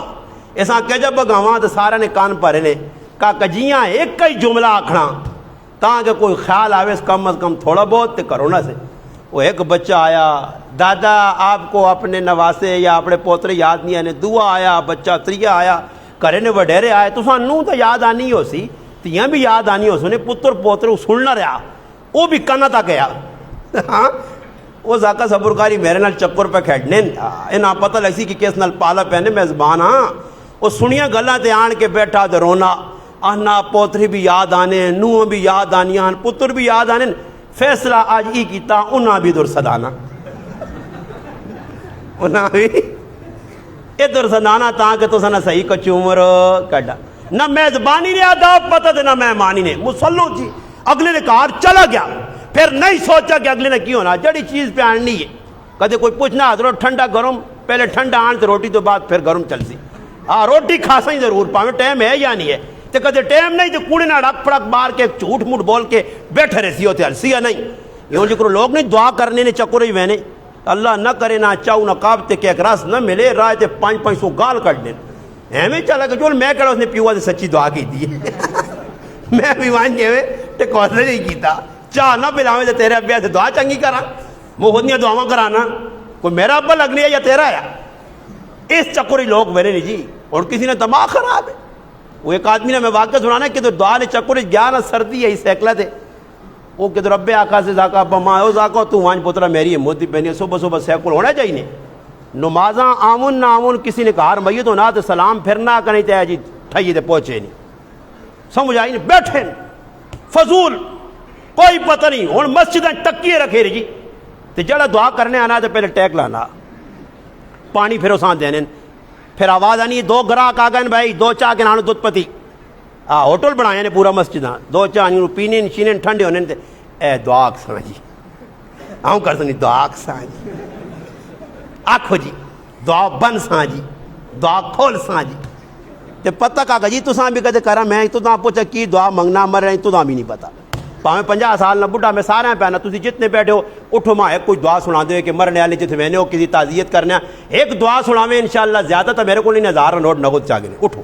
ایسا کہ جب بگاواں تو سارے نے کان پڑے نے کہا کجیاں ایک ہی جملہ آکھنا تاکہ کوئی خیال آوے کم از کم تھوڑا بہت تے کرو نا سے. وہ ایک بچہ آیا دادا آپ کو اپنے نواسے یا اپنے پوترے یاد نہیں آنے. دعا آیا بچہ تریا آیا کرے نے وڈیرے آئے تو سانوں تو یاد آنی ہو سی تیاں بھی یاد آنی ہو سنے پتر پوترے سننا رہا وہ بھی کنا تک گیا ہاں وہ ذاکہ صبرکاری میرے نال چکر پہ کھیڑنے انہاں پتہ لگ سی کہ کس نال پالا پہنے میزبان ہاں وہ سنیا گلاں تے آن کے بیٹھا تے رونا آنا پوتری بھی یاد آنے نوہ بھی یاد آنیاں پتر بھی یاد آنے فیصلہ آج ای کیتا انہاں بھی در صدانا انہاں بھی ادھر صدانا تاکہ تو سنا صحیح کچھ عمر کڑا نہ میزبانی نے آدھا پتہ دے نہ مہمانی نے مسلو جی اگلے نے کار چلا گیا پھر نہیں سوچا کہ اگلے نے کیوں نہ جڑی چیز پہ آنی ہے کدے کوئی پوچھنا حضرت ٹھنڈا گرم پہلے ٹھنڈا آن تو روٹی تو بعد پھر گرم چل سی ہاں روٹی کھاسا ہی ضرور پاویں ٹائم ہے یا نہیں ہے تو کدے ٹائم نہیں تو کوڑے نہ ڈک پڑک بار کے جھوٹ موٹ بول کے بیٹھے رہے سی ہوتے ہلسی یا نہیں یوں جکر لوگ نہیں دعا کرنے نے چکر ہی وینے اللہ نہ کرے نہ چاہو نہ کابتے کہ ایک راس نہ ملے رائے تے 500 گال کٹ دیں ایویں چلا کہ جو میں کہا اس نے پیوا سے سچی دعا کی دی میں بھی مان کے تے کوسلے نہیں کیتا چاہ نہ پلاویں تے تیرے ابیا سے دعا چنگی کرا محدنیاں دعاواں کرانا کوئی میرا ابا لگنی ہے یا تیرا ہے اس چکر ہی لوگ میرے نہیں جی اور کسی نے دماغ خراب ہے. وہ ایک آدمی نے میں واقعہ سنانا کہ تو دعا نے چکر گیا نا سردی ہے سیکلا تھے وہ کہ رب آقا سے زاکا ابا ماں ہو زاکا تو وہاں پترا میری ہے مودی پہنی ہے صبح صبح سیکل ہونا چاہیے نمازاں آمن نہ آمن کسی نے کہا میت ہونا تو سلام پھرنا کرنی تے جی ٹھائیے تے پہنچے نہیں سمجھ آئی نہیں بیٹھے فضول کوئی پتہ نہیں ہوں مسجدیں ٹکیے رکھے رہی جی تو جڑا دعا کرنے آنا تو پہلے ٹیک لانا پانی پھر اساں دینے پھر آواز آنی 2 گراہک آ گئے بھائی 2 چاہ کے نانو دودھ پتی ہوٹل بنایا نے پورا مسجد 2 چاہ پینے شینے ٹھنڈے ہونے تے اے دعا کساں جی آؤں کر سنی دعا کساں جی آکھو جی دعا بن ساں جی دعا کھول ساں جی تے پتہ کہا جی تساں بھی کدے کرا میں تو پوچھا کی دعا منگنا مر رہے تو بھی نہیں پتا پاویں 50 سال نہ بڑھا میں سارے پہنا تسی جتنے بیٹھے ہو اٹھو ماں ایک کوئی دعا سنا دے کہ مرنے والے جتنے وینے ہو کسی تعزیت کرنے ایک دعا سناویں انشاءاللہ زیادہ تو میرے کو نہیں 1000 نوٹ نقد چاہ گئے اٹھو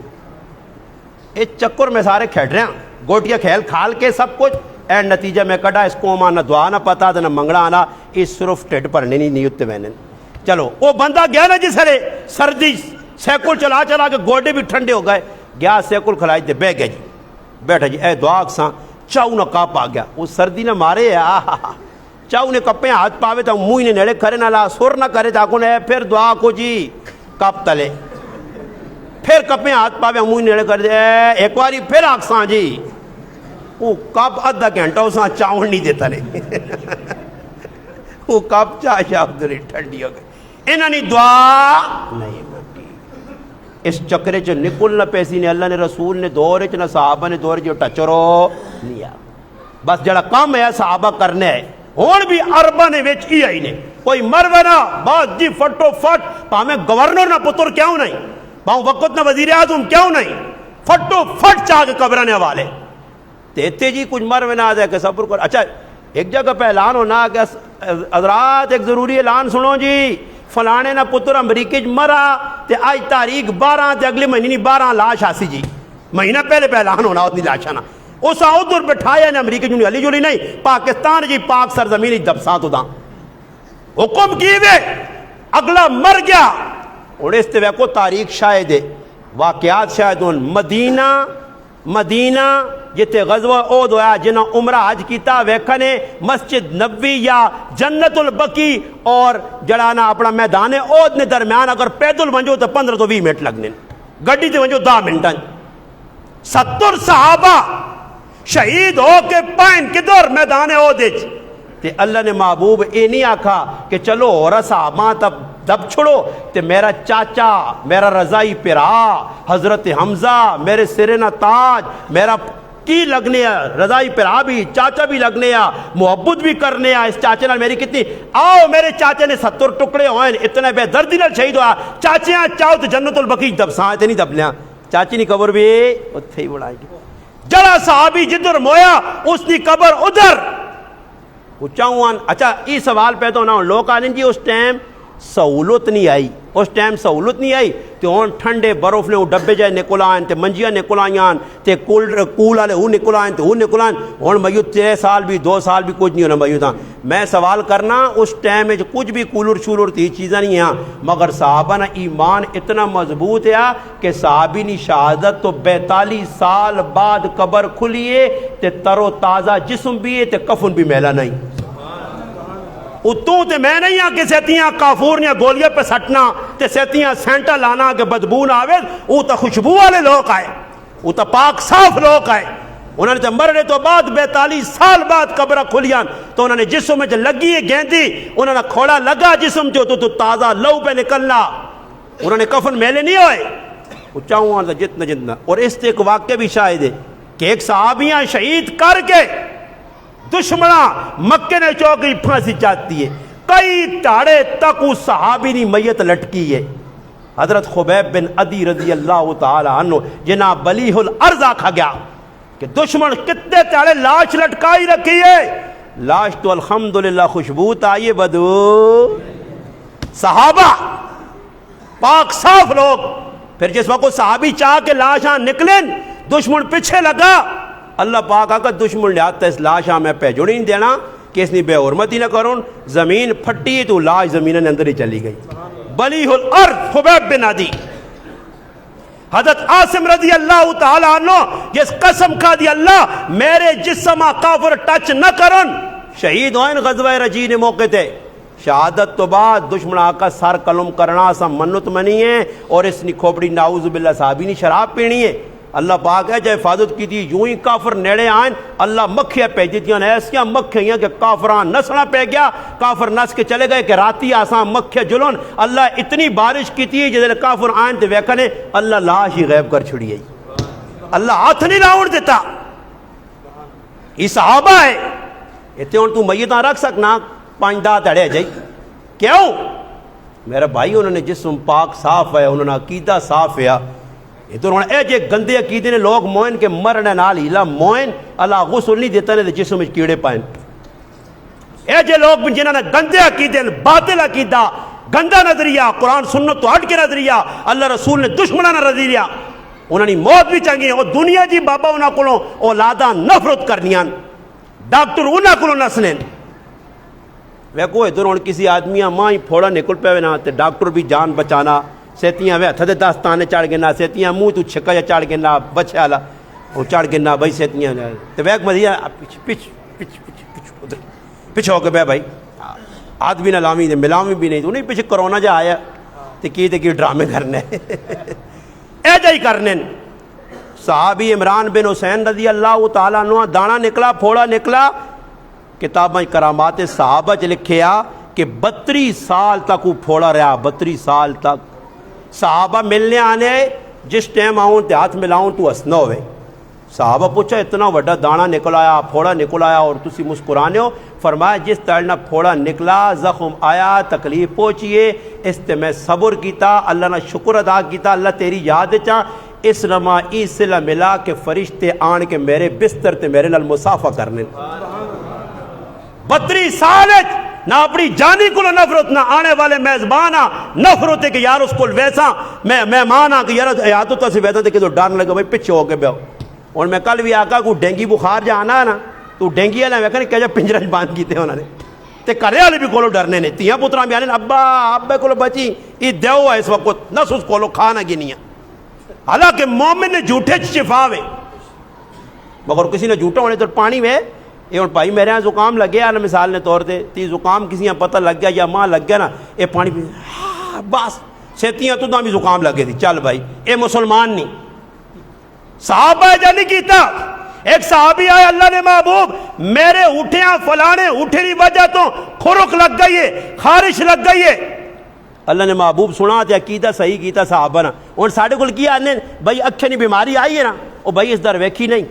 اس چکر میں سارے کھیڑ رہے ہیں گوٹیاں کھیل کھال کے سب کچھ اینڈ نتیجہ میں کٹا اس کو نہ دعا نہ پتا نہ منگنا آنا اس صرف ٹھڈ پڑھنے نہیں اتنے وینے چلو وہ بندہ گیا نا جس سرے سردی سیکل چلا چلا کے گوڈے بھی ٹھنڈے ہو گئے گیا سیکل کھلائی دے بہ گیا جی بیٹھا جی اے دعا ساں چاؤ نہ کپ آ گیا وہ سردی نہ مارے چاؤ نے کپے ہاتھ پاوے تو منہ نے نیڑے کھرے نہ لا سر نہ کرے تاکو نے پھر دعا کو جی کپ تلے پھر کپے ہاتھ پاوے منہ نیڑے کر دے ایک باری پھر آکساں جی وہ کپ آدھا گھنٹہ اساں چاؤن نہیں دیتا رہے وہ کپ چاہ شاہدری ٹھنڈی ہو گئی انہوں نے دعا نہیں مانگی اس چکرے چ نکلنا پیسی نے اللہ نے رسول نے دورے چ نہ صحابہ نے دورے جو ٹچرو نہیں بس جڑا کام ہے صحابہ کرنے ہے ہون بھی عربہ نے وچ ہی آئی نے کوئی مرونا بس جی فٹو فٹ پاویں گورنر نہ پتر کیوں نہیں پاؤں وقت نہ وزیر اعظم کیوں نہیں فٹو فٹ چاہ کے قبرنے والے تیتے جی کچھ مرونا آ جائے کہ صبر کر اچھا ایک جگہ پہ اعلان ہونا کہ حضرات ایک ضروری اعلان سنو جی فلانے نہ پتر امریکی مرا تے آج تاریخ 12 تے اگلے مہینے 12 لاش آسی جی مہینہ پہلے پہ اعلان ہونا اتنی لاشا نا اس ادھر بٹھایا نے امریکی جو علی جولی نہیں پاکستان جی پاک سرزمین دبسا تو دا حکم کی وے اگلا مر گیا اور اس تے کو تاریخ شاہد ہے واقعات شاہد ہوں مدینہ جتے غزوہ اود ہویا جنہ عمرہ حج کیتا ویکھنے مسجد نبوی یا جنت البقی اور جڑانا اپنا میدان اود نے درمیان اگر پیدل ونجو تو 15 تو 20 منٹ لگنے گڈی تے ونجو 10 منٹ 70 صحابہ شہید ہو کے پائن کدھر میدان اود تے اللہ نے محبوب اے نہیں آکھا کہ چلو اور صحابہ تب دب چھڑو تے میرا چاچا میرا رضائی پرا حضرت حمزہ میرے سرے نہ تاج میرا کی لگنے رضائی پرا بھی چاچا بھی لگنے محبت بھی کرنے اس چاچے نال میری کتنی آؤ میرے چاچے نے 70 ٹکڑے ہوئے اتنے بے دردی نال شہید ہوا چاچیاں چاہو تو جنت البقیع دبساں تے نہیں دبلیاں چاچی نہیں قبر بھی اتھے ہی بڑھائی گی جڑا صحابی جدھر مویا اس کی قبر ادھر چاہوں اچھا یہ سوال پیدا ہونا لوگ آنے جی اس ٹائم سہولت نہیں آئی اس ٹائم سہولت نہیں آئی تو ہون ٹھنڈے برف نے وہ ڈبے جائے نکل آئیں تے منجیاں نکل آئیں تے کول والے وہ نکل آئیں تے وہ نکل آئیں ہون میت 3 سال بھی 2 سال بھی کچھ نہیں ہونا میت. میں سوال کرنا اس ٹائم میں کچھ بھی کولر شولر تھی چیزیں نہیں ہیں مگر صحابہ نا ایمان اتنا مضبوط ہے کہ صحابی نی شہادت تو 42 سال بعد قبر کھلیے تے تر و تازہ جسم بھی ہے تے کفن بھی میلا نہیں. اتوں تے میں نہیں ہاں کہ سیتیاں کافورنیاں گولیاں پہ سٹنا تے سیتیاں سینٹا لانا کہ بدبو نہ آوے وہ تا خوشبو والے لوگ آئے وہ تا پاک صاف لوگ آئے انہوں نے تے مرنے تو بعد 42 سال بعد قبرہ کھلیاں تو انہوں نے جسم میں جو لگی ہے گیندی انہوں نے کھوڑا لگا جسم تو تازہ لو پہ نکلنا انہوں نے کفن میلے نہیں ہوئے وہ چاہوں آن جتنا اور اس تے ایک واقعہ بھی شاہد ہے کہ ایک صحابیاں شہید کر کے دشمنہ مکے نے چوکی پھانسی چاہتی ہے کئی تاڑے تک اس صحابی نی میت لٹکی ہے. حضرت خبیب بن عدی رضی اللہ تعالی عنہ جناب بلیح الارض آکھا گیا کہ دشمن کتنے تاڑے لاش لٹکائی رکھی ہے لاش تو الحمدللہ خوشبو آئیے بدو صحابہ پاک صاف لوگ. پھر جس وقت صحابی چاہ کے لاشاں نکلیں دشمن پیچھے لگا اللہ پاک آقا دشمن لیاتا اس لاشاں میں پیجوڑی نہیں دینا کہ اس نے بے حرمتی نہ کرون زمین پھٹی تو لاش زمین نے اندر ہی چلی گئی. بلیح الارض خبیب بن عدی حضرت عاصم رضی اللہ تعالی عنہ جس قسم کھا دی اللہ میرے جسم کافر ٹچ نہ کرن شہید ہوئیں غزوہ رجین موقع تے شہادت تو بعد دشمن آقا سر قلم کرنا سا منت منی ہے اور اس نے کھوپڑی نعوذ باللہ صحابی نے شراب پینی ہے. اللہ پاک ہے جائے حفاظت کی تھی یوں ہی کافر نیڑے آئیں اللہ مکھیاں پہ دیتیاں ایسیاں مکھیاں کہ کافران نسنا پہ گیا کافر نس کے چلے گئے کہ راتی آسان مکھیاں جلون اللہ اتنی بارش کی تھی جیسے کافر آئیں تو ویکھنے اللہ لاش ہی غیب کر چھڑی ہے اللہ ہاتھ نہیں لاؤن دیتا. یہ صحابہ ہے اتنے ہوں تو میتاں رکھ سکنا 5 دہ تڑے جائی کیوں میرا بھائی انہوں نے جسم پاک صاف ہے انہوں نے عقیدہ صاف ہے تو انہوں نے اے جے گندے عقیدے نے لوگ موئن کے مرنے نال ہیلا موئن اللہ غسل نہیں دیتا نے جسم میں کیڑے پائیں اے جے لوگ جنہوں نے گندے عقیدے باطل عقیدہ گندہ نظریہ قرآن سنت تو ہٹ کے نظریہ اللہ رسول نے دشمنانہ نظریہ انہوں نے موت بھی چنگی اور دنیا جی بابا انہوں کو اولادہ نفرت کرنیاں ڈاکٹر انہوں کو نسلیں ویکو ادھر ہوں کسی آدمیاں ماں ہی پھوڑا نکل پہ نا تے ڈاکٹر بھی جان بچانا سیتیاں وے تھدے داستانے چڑھ گنا سیتیاں منہ تو چھکا چڑھ گنا بچے والا وہ چڑھ گنا بھائی سیتیاں تے ویک مزیا پچھ ہو کے بے بھائی آدمی نہ لامی دے ملامی بھی نہیں تو نہیں پیچھے کرونا جا آیا تے کی ڈرامے کرنے اے جائی کرنے. صحابی عمران بن حسین رضی اللہ تعالیٰ عنہ دانا نکلا پھوڑا نکلا کتابیں کرامات صحابہ چ لکھیا کہ 32 سال تک وہ پھوڑا رہا 32 سال تک. صحابہ ملنے آنے جس ٹائم آؤں تے ہاتھ ملاؤں تو ہسنا ہوئے. صحابہ پوچھا اتنا وڈا دانا نکل آیا پھوڑا نکل آیا اور تسی مسکرانے ہو فرمایا جس طرح پھوڑا نکلا زخم آیا تکلیف پہنچیے اس تے میں صبر کیتا اللہ نے شکر ادا کیتا اللہ تیری یاد چاہ اس نما ای صلہ ملا کہ فرشتے آن کے میرے بستر تے میرے نال مسافہ کرنے 32 سال نہ اپنی جانی کو نفرت نہ آنے والے میزبان نفرت ہے کہ یار اس کو ویسا میں مہمان کہ یار حیاتوں تو سے ویسا تھے کہ تو ڈر لگا بھائی پچھے ہو کے بیو. اور میں کل بھی آقا کو ڈینگی بخار جانا ہے نا تو ڈینگی والے ویکھنے کہ جب پنجرہ باندھ کیتے انہوں نے تے کرے والے بھی کولو ڈرنے نے تیاں پتراں بھی آنے ابا کولو بچی یہ دیو ہے اس وقت نہ سوس کولو کھانا گنیاں حالانکہ مومن نے جھوٹے شفا وے مگر کسی نے جھوٹا ہونے تو پانی وے یہ ہوں بھائی میرے یہاں زکام لگ گیا نا مثال نے طور تے تی زکام کسی یہاں پتہ لگ گیا یا ماں لگ گیا نا یہ پانی پی بس سیتیاں تو بھی زکام لگے تھی چل بھائی اے مسلمان نہیں. صحابہ جا نہیں کیتا ایک صحابی آیا اللہ نے محبوب میرے اٹھیاں فلانے اٹھے نہیں وجہ تو کھرک لگ گئی ہے خارش لگ گئی ہے اللہ نے محبوب سنا تے عقیدہ صحیح کیتا صحابہ نا. ہن ساڈے کول کی آنے بھائی اکھے نہیں بیماری آئی ہے نا او بھائی اس در ویکھی نہیں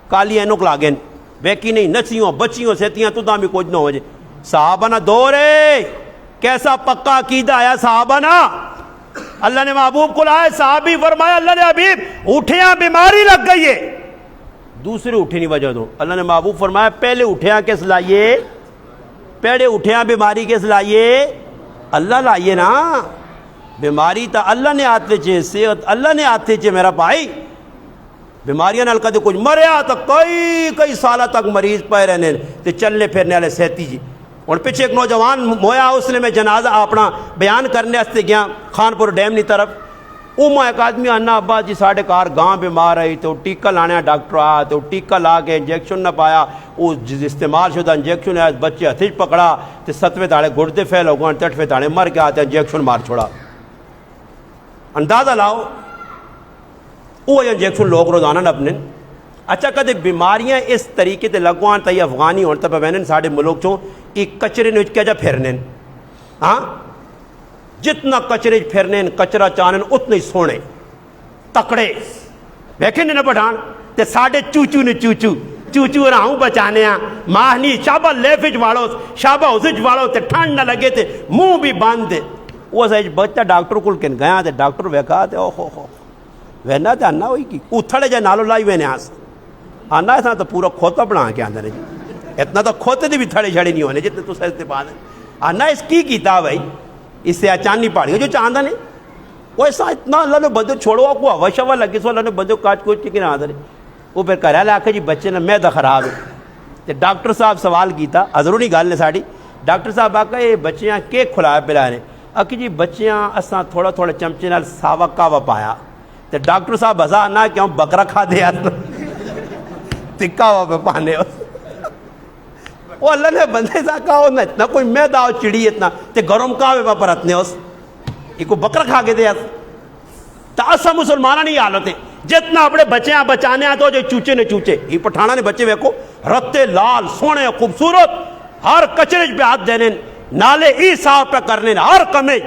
کالی اینک لا گئے ویکھی نہیں نچیوں بچیوں سیتیاں تو بھی کچھ نہ ہو جائے. صحابہ نا دور ہے کیسا پکا عقیدہ آیا صحابہ نا. اللہ نے محبوب کو لائے صحابی فرمایا اللہ نے حبیب اٹھیاں بیماری لگ گئی ہے دوسرے اٹھے نہیں وجہ دو. اللہ نے محبوب فرمایا پہلے اٹھیاں کس لائیے پہلے اٹھیاں بیماری کس لائیے اللہ لائیے نا. بیماری تا اللہ نے آتے چھے صحت اللہ نے آتے چھے میرا بھائی. بیماریاں نال کدے کچھ مریا تو کئی سالہ تک مریض پائے رہنے تے چلنے پھرنے والے صحتی جی. اور پیچھے ایک نوجوان مویا اس نے میں جنازہ اپنا بیان کرنے واسطے گیا خانپور ڈیم کی طرف. وہ ایک آدمی آنا ابا جی ساڑھے کار گاں بیمار آئی تو ٹیکہ لانے ڈاکٹر آیا تو ٹیکہ لا کے انجیکشن نہ پایا وہ استعمال شدہ انجیکشن ہے بچے ہتھج پکڑا تو 7ویں تاڑے گھڑتے پھیل ہو گئے 8ویں تاڑے مر کے آتے انجیکشن مار چھوڑا. اندازہ لاؤ وہ انجیکشن لوگ روزانہ نہ اپنے. اچھا کدے بیماریاں اس طریقے تے لگوان تا یہ افغانی ہونے تا پہ ساڑھے ملک چوں ایک کچرے نے کیا جا پھرنے ہاں جتنا کچرے پھرنے کچرا چانن اتنے ہی سونے تکڑے بیکھے نے نہ پٹھان تے ساڑھے چوچو نے چوچو رہاؤں بچانے ہیں ماہنی شابہ لیفج واڑو شابہ حسج واڑو تے ٹھانڈ نہ لگے تے منہ بھی باندھ دے. وہ سہج بچہ ڈاکٹر کو کن گیا تے ڈاکٹر ویکھا تے او ہو وینا تے آنا ہوئی کی اتھڑے جا نالو لائی وینے آس آنا ایسا تو پورا کھوتا بنا کے آندھر جی اتنا تو کھوتے دی بھی تھڑے چھڑے نہیں ہونے جتنے تو سہتے بعد آنا اس کی کیتا بھائی اس سے آچان نہیں پاڑی جو چاندہ نے وہ ایسا اتنا اللہ نے بندے چھوڑو کو وشوا لگی سو اللہ نے بندے کاٹ کوچ کے کنا آدھر وہ پھر کہہ رہا ہے کہ جی بچے نے میں دا خراب ہے. تو ڈاکٹر صاحب سوال کیتا حضروں نہیں گال نے ساڑی ڈاکٹر صاحب آکا یہ بچیاں کے کھلایا پلا رہے آکے جی بچیاں اساں تھوڑا تھوڑا چمچے نال ساوا کعوہ پایا. تو ڈاکٹر صاحب ہزا نہ کیوں بکرا کھا دیا تکا ہوا پہ پانے وہ اللہ نے بندے سا کہا نہ اتنا کوئی میں داؤ چڑی اتنا تے گرم کعوے پہ پرتنے اس یہ کو بکرا کھا کے دیا. تا اسا مسلمانہ نہیں حالت ہے جتنا اپنے بچیاں بچانے آتا جو چوچے نے چوچے یہ پٹھانا نے بچے ویکو رتے لال سونے خوبصورت ہر کچرے پہ ہاتھ دینے نالے ای صاف پہ کرنے ہر کمے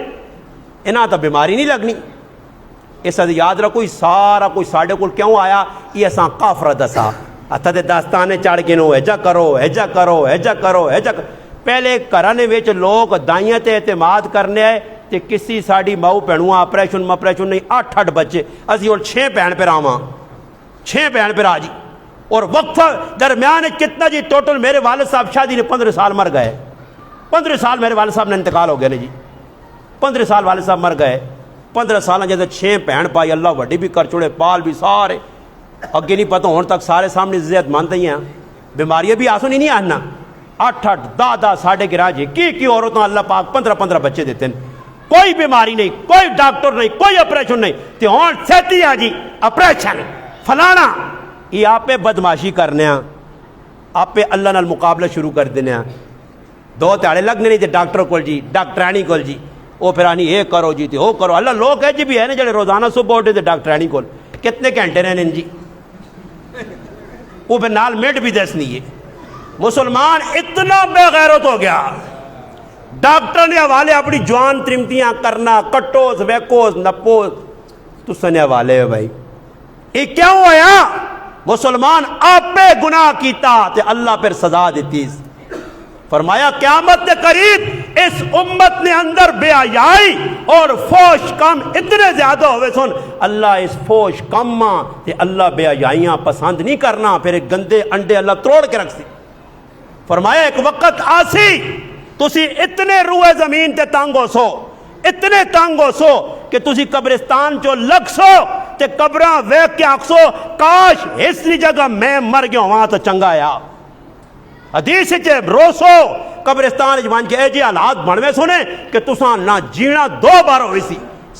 انہاں تا بیماری نہیں لگنی. اس سے یاد رکھو سارا کوئی ساڑھے کو کیوں آیا یہ اساں کافر دسا اتھا دے داستانے چاڑ کے نو ایجا کرو ایجا کرو ایجا کرو ایجا کرو. پہلے کرانے ویچ لوگ دائیاں تے اعتماد کرنے آئے تے کسی ساڑی ماؤ پہنوہاں اپریشن نہیں 8 بچے اسی اور 6 بہن پر آواں 6 بہن پر آجی اور وقفہ درمیان کتنا جی ٹوٹل میرے والد صاحب شادی نے 15 سال مر گئے 15 سال میرے والد صاحب نے انتقال ہو گئے نا جی 15 سال والد صاحب مر گئے 15 سال جیسے 6 بہن پائی اللہ وڈی بھی کر چھوڑے پال بھی سارے اگے نہیں پتہ ہون تک سارے سامنے زیادت مانتے ہی ہیں بیماریاں بھی آسو نہیں آنا 8 10 ساڑھے گرا جی کی عورتوں اللہ پاک 15 بچے دیتے ہیں کوئی بیماری نہیں کوئی ڈاکٹر نہیں کوئی اپریشن نہیں تے ہون سیتی آ جی اپریشن فلانا یہ آپ پہ بدماشی کرنے ہیں آپ پہ اللہ نال مقابلہ شروع کر دینے ہیں 2 تیاڑے لگنے نہیں تے ڈاکٹر کول جی ڈاکٹرانی کول جی وہ پھر آنی یہ کرو جی تے وہ کرو اللہ لوگ ہے جی بھی ہے نا جڑے روزانہ صبح اٹھے تے ڈاکٹرانی کول کتنے گھنٹے رہنے جی وہ پھر نال میٹ بھی دس نہیں ہے. مسلمان اتنا بے غیرت ہو گیا ڈاکٹر نے حوالے اپنی جوان ترمتیاں کرنا کٹوز ویکوز نپوز تو سنے حوالے ہے بھائی یہ کیوں ہویا مسلمان آپ پہ گناہ کیتا تے اللہ پھر سزا دیتی فرمایا قیامت کے قریب اس امت نے اندر بے حیائی اور فوش کم اتنے زیادہ ہوئے سن اللہ اس فوش کم ماں تے اللہ بے حیائیاں پسند نہیں کرنا پھر ایک گندے انڈے اللہ توڑ کے رکھ سی. فرمایا ایک وقت آسی تسی اتنے روئے زمین تے تانگو سو اتنے تانگو سو کہ تسی قبرستان چو لگ سو تے قبراں ویک کے آکسو کاش اس لی جگہ میں مر گیا وہاں تو چنگا یا حدیث چے روسو قبرستان جوان کے ایجے حالات بنوے سنے کہ تساں نہ جینا 2 بار ہوئی سی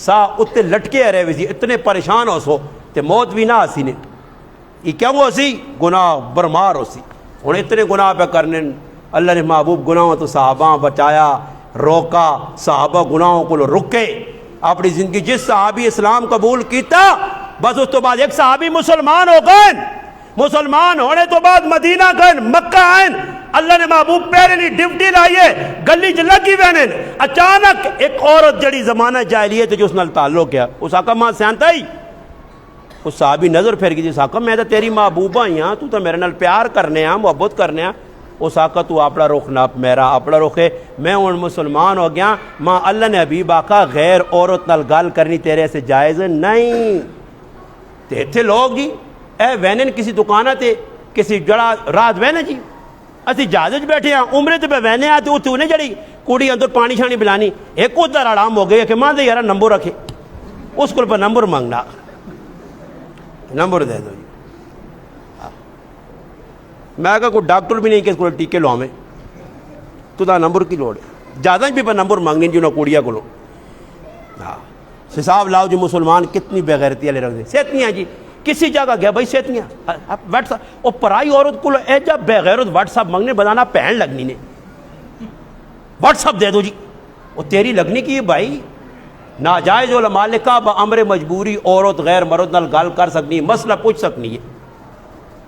سا اتے لٹکے رہے ہوئی سی اتنے پریشان ہو سو تے موت بھی نہ آسی نے یہ کیوں ہو سی گناہ برمار ہو سی انہیں اتنے گناہ پہ کرنے اللہ نے محبوب گناہوں تو صحابہ بچایا روکا صحابہ گناہوں کو رکے اپنی زندگی جس صحابی اسلام قبول کیتا بس اس تو بعد ایک صحابی مسلمان ہو گئے مسلمان ہونے تو بعد مدینہ گئے، مکہ آئے، اللہ نے محبوب پہلے نہیں ڈیوٹی لائیے گلی چ لگی وینے، اچانک ایک عورت جڑی زمانہ جاہلیت جو اس نال تعلق ہے، اس آقا ماں سیانتا ہی اس صحابی نظر پھر گئی، آقا میں تو تیری محبوبہ ہی ہاں، تو میرے نال پیار کرنے ہاں، محبت کرنے ہاں۔ اس آقا تو اپنا رخ نہ میرا اپنا رخ ہے، میں ہوں مسلمان ہو گیا، ماں اللہ نے حبیب آقا غیر عورت نال گل کرنی تیرے سے جائز نہیں۔ تے اتھے لوگ جی اے وینن کسی دکانہ تے کسی جڑا رات وینے جی اسی جہاز بیٹھے ہیں عمرے تے پہ وینے آتے اتھے انہیں جڑی کوڑی اندر پانی شانی بلانی، ایک ادھر آرام ہو گیا کہ ماں دے یارا نمبر رکھے، اس کو پر نمبر مانگنا، نمبر دے دو جی۔ میں کہا کوئی ڈاکٹر بھی نہیں کہ اس کو ٹیکے لو ہمیں، تو دا نمبر کی لوڑ ہے، زیادہ بھی پر نمبر مانگنی جو نہ کوڑیا کو لو۔ حساب لاؤ جو مسلمان کتنی بے غیرتی والے رکھ دیں، سیتیاں جی کسی جگہ گیا بھائی سیتیاں واٹس ایپ، وہ پرائی عورت کو اے جب بے غیرت واٹس ایپ مانگنے بتانا پہن لگنی نے، واٹس ایپ دے دو جی، وہ تیری لگنی کی بھائی۔ ناجائز علماء نے کہا بامر مجبوری عورت غیر مرد نال گل کر سکنی، مسئلہ پوچھ سکنی ہے۔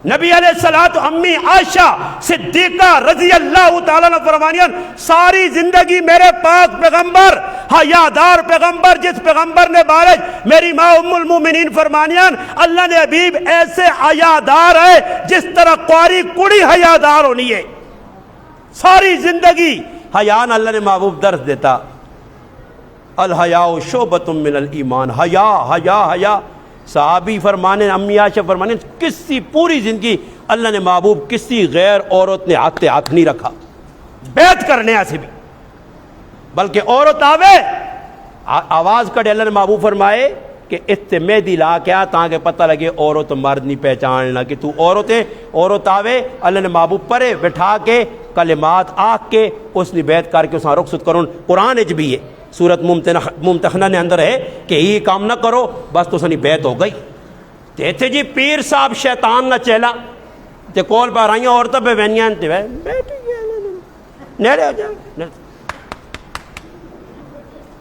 نبی علیہ الصلوۃ امی عائشہ صدیقہ رضی اللہ تعالیٰ نے فرمانیاں ساری زندگی میرے پاک پیغمبر حیادار پیغمبر، جس پیغمبر نے بارج میری ماں ام المومنین فرمانیاں اللہ نے حبیب ایسے حیادار ہے جس طرح قواری کڑی حیادار ہونی ہے، ساری زندگی حیاء اللہ نے محبوب درس دیتا، الحیاء شعبۃ من الایمان، حیا صحابی فرمانے امی عائشہ فرمانے کسی پوری زندگی اللہ نے محبوب کسی غیر عورت نے ہاتھ نہیں رکھا بیعت کرنے ایسے بھی، بلکہ عورت آوے آواز کڑے اللہ نے محبوب فرمائے کہ اتنے مہدی لا کیا تاکہ پتہ لگے عورت مرد نہیں پہچاننا کہ تو عورت ہے، عورت آوے اللہ نے محبوب پرے بٹھا کے کلمات آکھ کے اس نے بیعت کر کے اس نے رخصت کرون۔ قرآن اچ بھی ہے، سورت ممتحنہ نے اندر ہے کہ یہ کام نہ کرو بس تو سنی بیعت ہو گئی۔ تے تھے جی پیر صاحب شیطان نہ چیلا تے کول پر آئیاں عورتیں پہ وینیاں تے بیٹھ نیڑے ہو جائے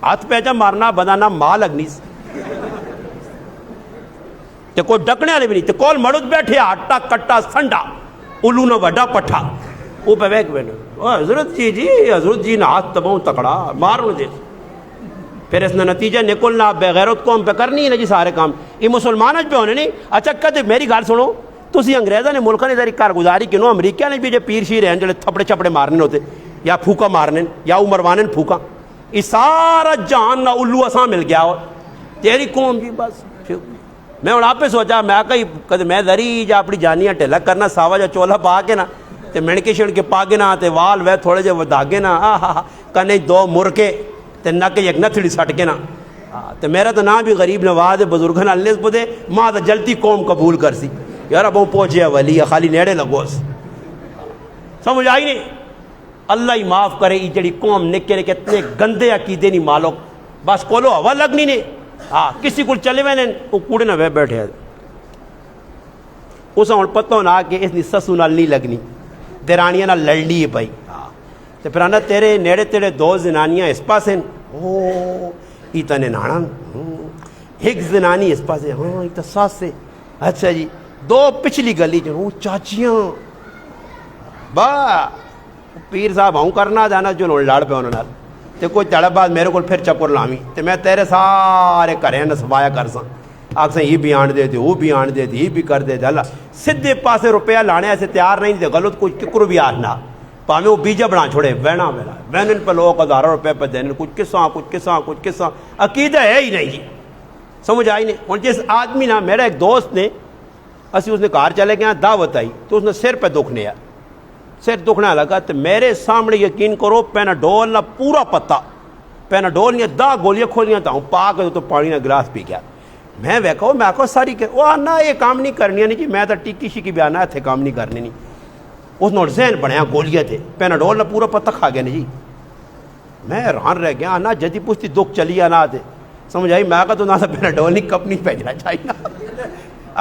ہاتھ پہ مارنا بدانا ماں لگنی تے کوئی ڈکنے والے بھی نہیں، تے کول مرد بیٹھے آٹا کٹا سنڈا الو نہ وڈا پٹھا وہ پہ ویک حضرت جی حضرت جی نہ ہاتھ تباؤں تکڑا مارو دے، پھر اس نے نتیجہ نکلنا بے غیرت قوم پہ کرنی ہے نا جی سارے کام، یہ مسلمان پہ ہونے نہیں۔ اچھا کدے میری گل سنو، تسی انگریزوں نے ملکوں نے ذری کارگزاری کیوں، امریکہ نے بھی جو پیر شیر ہیں جڑے تھپڑے چھپڑے مارنے ہوتے یا پھوکا مارنے یا مروانے پھوکا، یہ سارا جان نہ الو اساں مل گیا ہو تیری قوم جی بس۔ میں ہوں آپ پہ سوچا میں کہیں کدے میں ذری جا اپنی جانیاں ٹھیلا کرنا ساوا جا چولہا پا کے نا تے مڑکے شڑکے پا کے نا تے وال وے تھوڑے جے وداگے نا کنے دو مرکے تے نہ کہ ایک نتھڑی سٹ کے نا تے میرا تو نام بھی غریب نواز ہے بزرگن اللہ اس بدے ماں تو جلتی قوم قبول کر سی یار اب پہنچے ولی خالی نیڑے لگو سمجھ آئی نہیں۔ اللہ ہی معاف کرے یہ جڑی قوم نکے نکے اتنے گندے عقیدے نہیں مالک بس کولو ہوا لگنی نے، ہاں کسی کو چلے ہوئے وہ کوڑے نہ وے بیٹھے اسے ہوں پتہ ہونا کہ اس نے سسو نال نہیں لگنی درانیاں نال لڑنی ہے بھائی، ہاں تے پھر آنا تیرے نیڑے تیرے دو زنانیاں اس پاس ہیں، او ایتا نے نانا ایک زنانی اس پاس ہے، ہاں ایتا ساس سے، اچھا جی دو پچھلی گلی جو وہ چاچیاں با پیر صاحب ہوں کرنا جانا جو لڑ پہ انہوں تے کوئی چڑھ بعد میرے کو پھر چپر لامی تے میں تیرے سارے کریں نسوایا کر ساں آگ سے یہ بھی آن دے دے وہ بھی آن دے دے یہ بھی کر دے دے اللہ سدھے پاسے روپیہ لانے ایسے تیار نہیں دے غلط کچھ ککر بھی آنا پاہمیں وہ بیجا بنا چھوڑے وینا وینا وینن پہ لوگ ہزاروں روپے پہ دینے کچھ قصہ عقیدہ ہے ہی نہیں جی، سمجھ آئی نہیں۔ اور جس آدمی نا میرا ایک دوست نے اسی اس نے کار چلے گیا دعوت آئی تو اس نے سر پہ دکھنے آیا، سر دکھنا لگا تو میرے سامنے یقین کرو پیناڈول نہ پورا پتا پیناڈول نے 10 گولیاں کھولیاں تھا پا کے تو پانی نہ گلاس پی گیا۔ میں ویکھو میں آخو ساری کہ وہ آنا یہ کام نہیں کرنی نہیں جی، میں تو ٹکی شکی بھی آنا اتنے کام نہیں کرنی نہیں، اس نے ذہن بنیا گولیاں تھے پیناڈول نہ پورا پتا کھا گیا نہیں جی۔ میں حیران رہ گیا آنا جدی پوچھتی دکھ چلی آنا آتے سمجھ آئی میں کہا تو نہ پیناڈول نہیں کپ نہیں بھیجنا چاہیے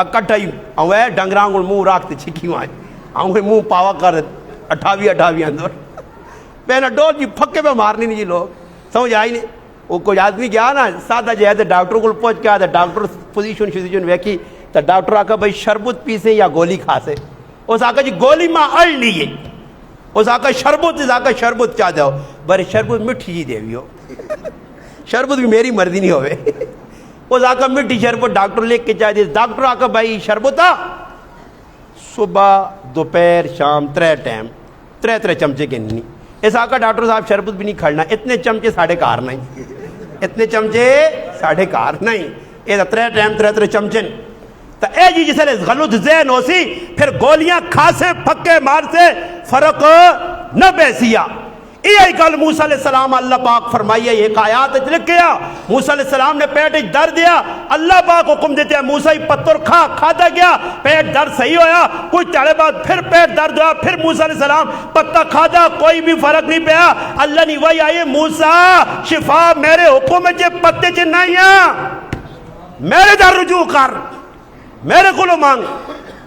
اکٹھا ہی اوے ڈنگراں کو منہ رکھتے چھکی وہاں آؤں منہ پاوا کر 28 اندر پیناڈول جی پھکے پہ مارنی نہیں جی لوگ، سمجھ آئی نہیں۔ وہ کوئی آدمی گیا نا سادہ جی ہے ڈاکٹر کو پہنچ کے آتا ڈاکٹر پوزیشن ویکھی تو ڈاکٹر آکا بھائی شربت پیسے یا گولی کھا سے؟ اس آکا جی گولی ماں اڑ لیے، اس آکا شربت چاہ دو بڑے شربت مٹھی جی دیوی ہو، شربت بھی میری مرضی نہیں ہوئے، اس آکا مٹھی شربت ڈاکٹر لے کے چاہ دے، ڈاکٹر آکا بھائی شربت آ صبح دوپہر شام 3 ٹائم 3 چمچے کے نہیں، اس آکا ڈاکٹر صاحب شربت بھی نہیں کھڑنا، اتنے چمچے ساڑھے کار نہیں، اتنے چمچے ساڑھے کار نہیں، یہ 3 ٹائم 3 چمچے تو اے جی جسے غلط ذہن ہو سی پھر گولیاں کھاسے پھکے مار سے فرق نہ بیسیا۔ یہ گل موسیٰ علیہ السلام اللہ پاک فرمائیے، ایک آیات لکھ گیا موسیٰ علیہ السلام نے پیٹ درد دیا، اللہ پاک حکم دیتے ہیں موسیٰ پتر کھاتا گیا، پیٹ درد صحیح ہویا، کچھ تھوڑے بعد پھر پیٹ درد ہوا، پھر موسیٰ علیہ السلام پتہ کھاتا، کوئی بھی فرق نہیں پیا، اللہ نے وہی آئے موسیٰ شفا میرے حکم میں پتے چ نہیں ہیں، میرے در رجوع کر، میرے کو مانگ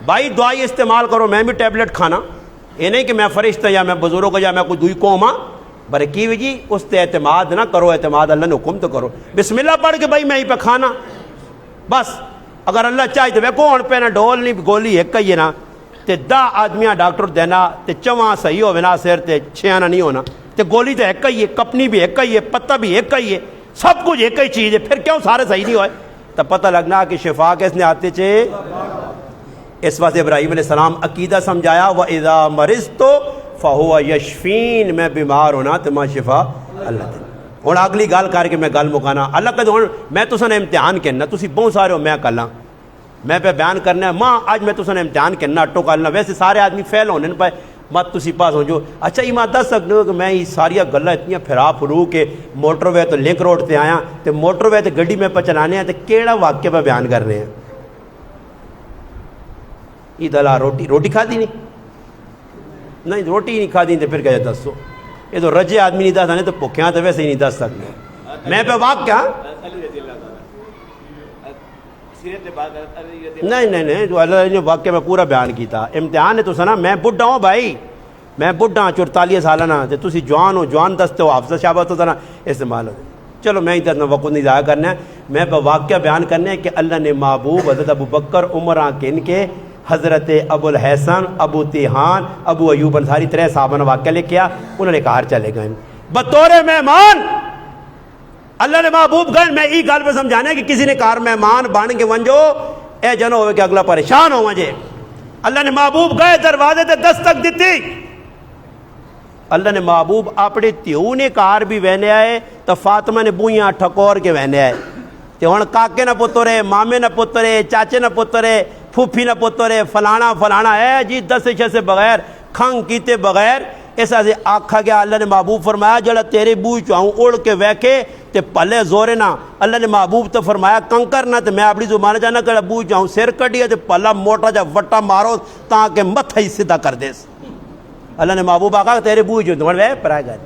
بھائی دعائی استعمال کرو، میں بھی ٹیبلٹ کھانا، یہ نہیں کہ میں فرشتہ یا میں بزرگ یا میں کوئی دوئی قوم ہاں، برے کی وجہ اس تے اعتماد نہ کرو، اعتماد اللہ نے حکم تو کرو، بسم اللہ پڑھ کے بھائی میں ہی پہ کھانا بس، اگر اللہ چاہے تو وہ کون پہ نہ ڈول نہیں گولی ایک ہی ہے نا، تے 10 آدمیاں ڈاکٹر دینا تے 4 صحیح ہوئے نا سیر تے 6 نہیں ہونا، تے گولی تو ایک ہی ہے، کپنی بھی ایک ہی ہے، پتہ بھی ایک ہی ہے، سب کچھ ایک ہی چیز ہے، پھر کیوں سارے صحیح نہیں ہوئے؟ تب پتہ لگنا کہ شفا کس نے آتے چھے، اس واسطے ابراہیم علیہ السلام عقیدہ سمجھایا وَإِذَا مَرِضْتُ فَهُوَ يَشْفِينِ، میں بیمار ہونا تو ماں شفا اللہ دے۔ اور اگلی گال کر کے میں گل مکانا اللہ کا دون میں تو سن امتحان کرنا، تسی بہت سارے ہو میں کلاں میں پہ بیان کرنا ہے ماں آج میں تو سن امتحان کرنا اٹو کرنا، ویسے سارے آدمی فیل ہونے پہ مت تسی پاس ہو جو اچھا یہ ماں دس سکتے ہو کہ میں یہ ساری گلہ اتنی پھرا پھرو کے موٹر وے تو لنک روڈ تے آیا تو موٹر وے تو گڈی میں پہ چلانے ہیں تو کیڑا واقعہ پہ بیان کرنے ہیں؟ یہ دلا روٹی کھا دی نہیں روٹی نہیں کھا دی تو پھر کہے دسو، یہ تو رجے آدمی نہیں دس آنے تو پکھیاں تو ویسے ہی نہیں دس سکتے، میں پہ واقعہ نہیں جو اللہ نے واقعہ میں پورا بیان کی تھا، امتحان ہے تو سنا میں بڈھا ہوں بھائی، میں بڈھا ہوں 44 سالانہ تے تسی جوان ہو، جوان دستے ہو حافظ شابت ہو سنا استعمال ہو، چلو میں ادھر وقت نہیں ضائع کرنا ہے، میں پہ واقعہ بیان کرنا ہے کہ اللہ نے محبوب حضرت ابو بکر عمر آنکن کے حضرت ابو الحسن ابو تیحان ابو ایوب انصاری 3 صحابہ نے واقعہ لے کیا، انہوں نے کہا چلے گئے بطور مہمان، اللہ نے محبوب گئے، میں ای گل پہ سمجھانا ہے کہ کسی نے کار مہمان بن کے ونجو اے جنو ہوئے کہ اگلا پریشان ہو مجھے، اللہ نے محبوب گئے دروازے تے دستک دیتی، اللہ نے محبوب اپنے تیو نے کار بھی وینے آئے تو فاطمہ نے بوئیاں ٹھکور کے وینے آئے، تے ہن کاکے نہ پترے مامے نہ پترے چاچے نہ پترے پھوپھی نہ پترے فلانا ہے جی 10 شے سے بغیر کھنگ کیتے بغیر ایسا سے آکھا گیا، اللہ نے محبوب فرمایا جڑا تیرے بوئی چاہوں اڑ کے ویکے تے پلے زورے نہ، اللہ نے محبوب تو فرمایا کنکر نہ، تے میں اپنی زبان جانا کہ بوئی چاہوں سر کٹیا تے پلا موٹا جا وٹا مارو تاکہ متھا ہی سیدھا کر دیس، اللہ نے محبوب آکھا تیرے بوئی جو دوڑ وے پرائے گئے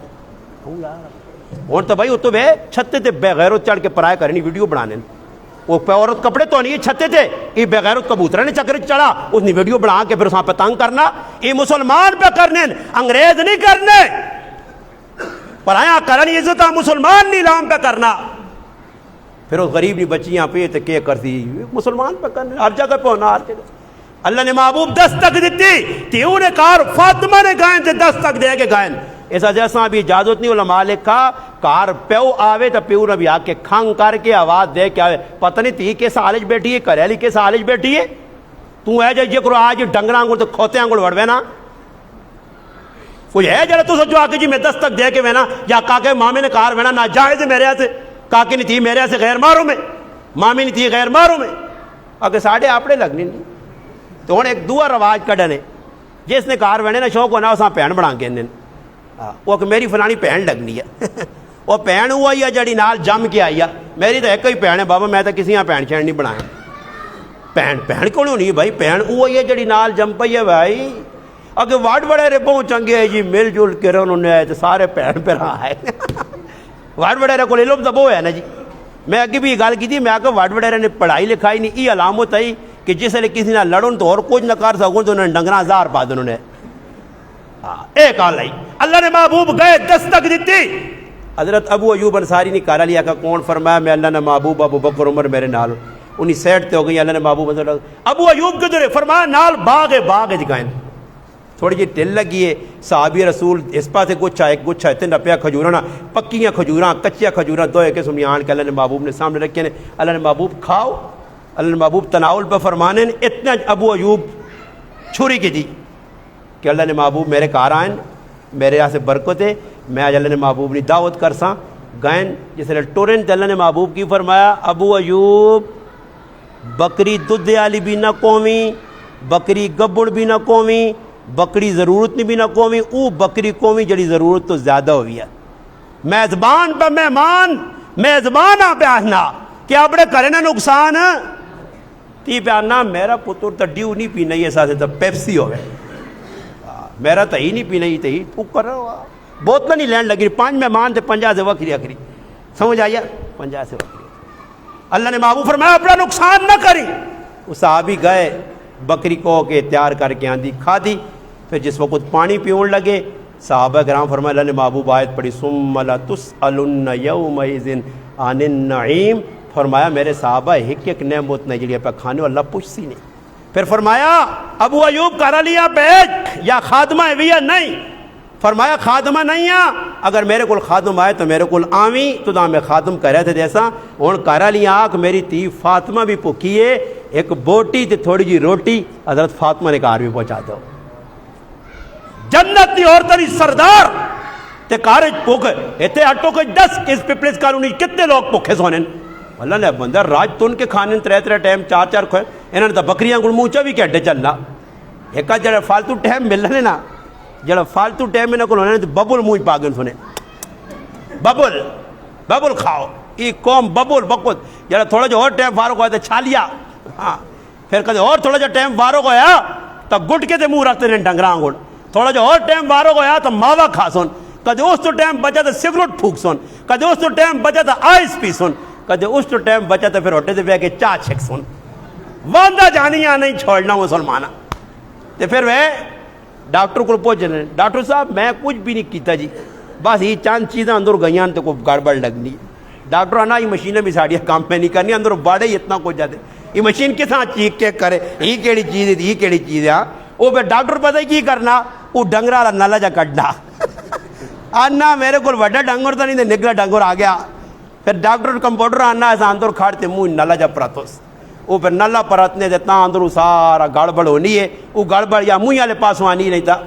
ہون تو بھائی تو بے چھتے تے بے غیرت چڑھ کے پرائے کرنی ویڈیو بنانے، وہ پہ عورت کپڑے تو نہیں چھتے تھے، یہ بے غیرت کبوترہ نے چکر چڑھا اس نے ویڈیو بنا کے پھر اس پہ تنگ کرنا، یہ مسلمان پہ کرنے انگریز نہیں کرنے، پرایا کرنی عزت مسلمان نہیں لام پہ کرنا، پھر اس غریب نہیں بچیاں پہ تے کہ کرتی مسلمان پہ کرنے ہر جگہ پہ ہونا ہر جگہ، اللہ نے محبوب دستک دیتی تیوں نے کار فاطمہ نے گائیں تے دستک دے کے گائیں، ایسا جیسا بھی اجازت نہیں علماء لکھا کار پیو آوے تو پیو نے بھی آ کے کھنگ کر کے آواز دے کے آوے، پتہ نہیں تھی کیسا آلج بیٹھی ہے کریلی کیسا آلج بیٹھی ہے، تو ہے جی کرو آج ڈنگراں گوڑ تو کھوتے آنگوڑ وڑوے نا، کوئی ہے جڑا تو سوچو آکے جی میں دستک دے کے وینا یا کاکے مامے نے کار وینا ناجائز ہے میرے ہاں سے، کاکے نہیں تھی میرے ہاں سے غیر ماروں میں، مامی نہیں تھی غیر ماروں میں، آگے ساڑھے آپڑے لگنی نہیں، تو ہن ایک دعا رواج کڑھنے جس نے کار وینے نا شوق ہونا اساں پہن بنا کے وہ کہ میری فلانی پہن لگنی ہے وہ پہن ہوا ہی ہے جڑی نال جم کے آئی ہے، میری تو ایک ہی پہن ہے بابا میں تو کسی یہاں پہن شہن نہیں بنایا، پہن کیوں نہیں بھائی پہن ہوا ہی ہے جڑی نال جم پئی ہے بھائی، اگے واڈ بڑے ربوں چنگے ہے جی مل جل کے انہوں نے آئے تو سارے پہن پہ رہا ہے واڈ بڑے کو علم دبو ہے نا جی، میں اگے بھی گل کی تھی میں کہ واڈ بڑے نے پڑھائی لکھائی نہیں، یہ علامت ہے کہ جس نے کسی نہ لڑن تو اور کچھ نہ کر سکوں تو انہوں نے ڈنگرا ہزار پا دوں نے ایک آل آئی، اللہ نے محبوب گئے دستک دیتی، حضرت ابو ایوب انصاری نے کارا لیا کہ کون فرمایا میں اللہ نے محبوب ابو بکر عمر میرے نال، انہیں سیٹ تے ہو گئی. اللہ نے محبوب ابو ایوب کدھر ہے؟ فرمایا نال باغ جگائیں. تھوڑی جی ٹل لگی ہے. صحابی رسول اس پاسے گچھا ایک گچھا اتنے نپیا کھجوراں پکیاں کھجوراں کچیاں کھجوراں دو ایک قسم آن کے اللہ نے محبوب نے سامنے رکھے نے. اللہ نے محبوب کھاؤ. اللہ نے محبوب تناول پہ فرمانے نے اتنا ابو ایوب چھری کی جی کہ اللہ نے محبوب میرے کار آئیں میرے یہاں سے برکت ہے. میں آج اللہ نے محبوب نے دعوت کرساں گائن جس نے ٹورن تے اللہ نے محبوب کی فرمایا ابو ایوب بکری دودھ والی بھی نہ قومی, بکری گبڑ بھی نہ قومی, بکری ضرورت نہیں بھی نہ قومی, او بکری قومی جڑی ضرورت تو زیادہ ہوئی ہے. میزبان پہ مہمان میزبان آ پہ آنا کہ اپنے کرے نا نقصان تی پہ آنا میرا پتر تو ڈیو نہیں پینا یہ ساتھ تو پیپسی ہو گئے میرا تو ہی نہیں پینا ہی تو ہی کر رہا بوتل نہیں لین لگی 5 مہمان تھے 50 سے وکری اکری سمجھ آئیے 50 سے وکری. اللہ نے محبوب فرمایا اپنا نقصان نہ کری. وہ صحابی گئے بکری کو کے تیار کر کے آندھی کھا دی. پھر جس وقت پانی پیون لگے صحابہ کرام فرمایا اللہ نے محبوب آیت پڑھی ثم لتسألن یومئذ عن النعیم. فرمایا میرے صحابہ ایک نعمت نہیں جڑی پہ کھانے اللہ پوچھتی نہیں. پھر فرمایا ابو ایوب کرا لیا بیچ یا خادمہ ہے بھی یا نہیں؟ فرمایا خادمہ نہیں ہے. اگر میرے کو خادم آئے تو میرے کو آویں تو دا میں خادم کر رہے تھے جیسا ہوں کرا لیا آ کہ میری تی فاطمہ بھی پکھی ہے ایک بوٹی تے تھوڑی جی روٹی حضرت فاطمہ نے کار بھی پہنچا دو. جنت دی عورتیں سردار تے کارج پوک ایتے اٹو کو 10 کس پیپلز کالونی کتنے لوگ پوکھے سونے. اللہ نے بندہ راج تن کے کھانے 3 ٹائم 4 کھوئے انہوں نے تو بکریاں گل موچا بھی کہڈے چلنا. ایک جڑا فالتو ٹائم ملنے نا جڑا فالتو ٹائم میں نہ ببل منہ پاگن سنے ببل کھاؤ یہ قوم ببل بکت جڑا تھوڑا جو اور ٹائم فارغ ہوا تو چھالیا ہاں پھر کدے اور تھوڑا جو ٹائم فارغ ہویا تو گٹ کے تے منہ رکھتے ہیں ڈنگراں گڑ. تھوڑا جو اور ٹائم فارغ ہویا تو ماوا کھا سن. کدے اس تو ٹائم بچا تو سگریٹ پھونک سن. کدے اس تو ٹائم بچا تو آئس پی سن. کدے اس تو ٹائم بچا تو پھر ہوٹے سے بہ کے چاہ چھک سن. واندہ جانیاں نہیں چھوڑنا مسلمانہ. تو پھر وہ ڈاکٹر کو پہنچ جانے ڈاکٹر صاحب میں کچھ بھی نہیں کیتا جی بس یہ چند چیزیں اندر گئیاں تو کوئی گڑبڑ لگنی. ڈاکٹر آنا یہ مشینیں بھی ساڑیاں کام پہ نہیں کرنی اندر باڑے ہی اتنا کچھ جاتے یہ مشین کس طرح چیک چیک کرے یہ کیڑی چیز ہے یہ کیڑی چیز ہے. وہ پھر ڈاکٹر پتہ ہی کی کرنا وہ ڈنگر والا نالا جا کٹنا آنا میرے کو وڈا ڈنگر تو نہیں نگلا ڈنگر آ گیا. پھر ڈاکٹر کمپاؤڈر آنا ایسا اندر کھاڑتے منہ نالا جا پراتوس وہ پھر نالا پراتنے دیتا اندر سارا گڑبڑ ہونی ہے وہ گڑبڑ یا منہ والے پاسوں آنی نہیں تھا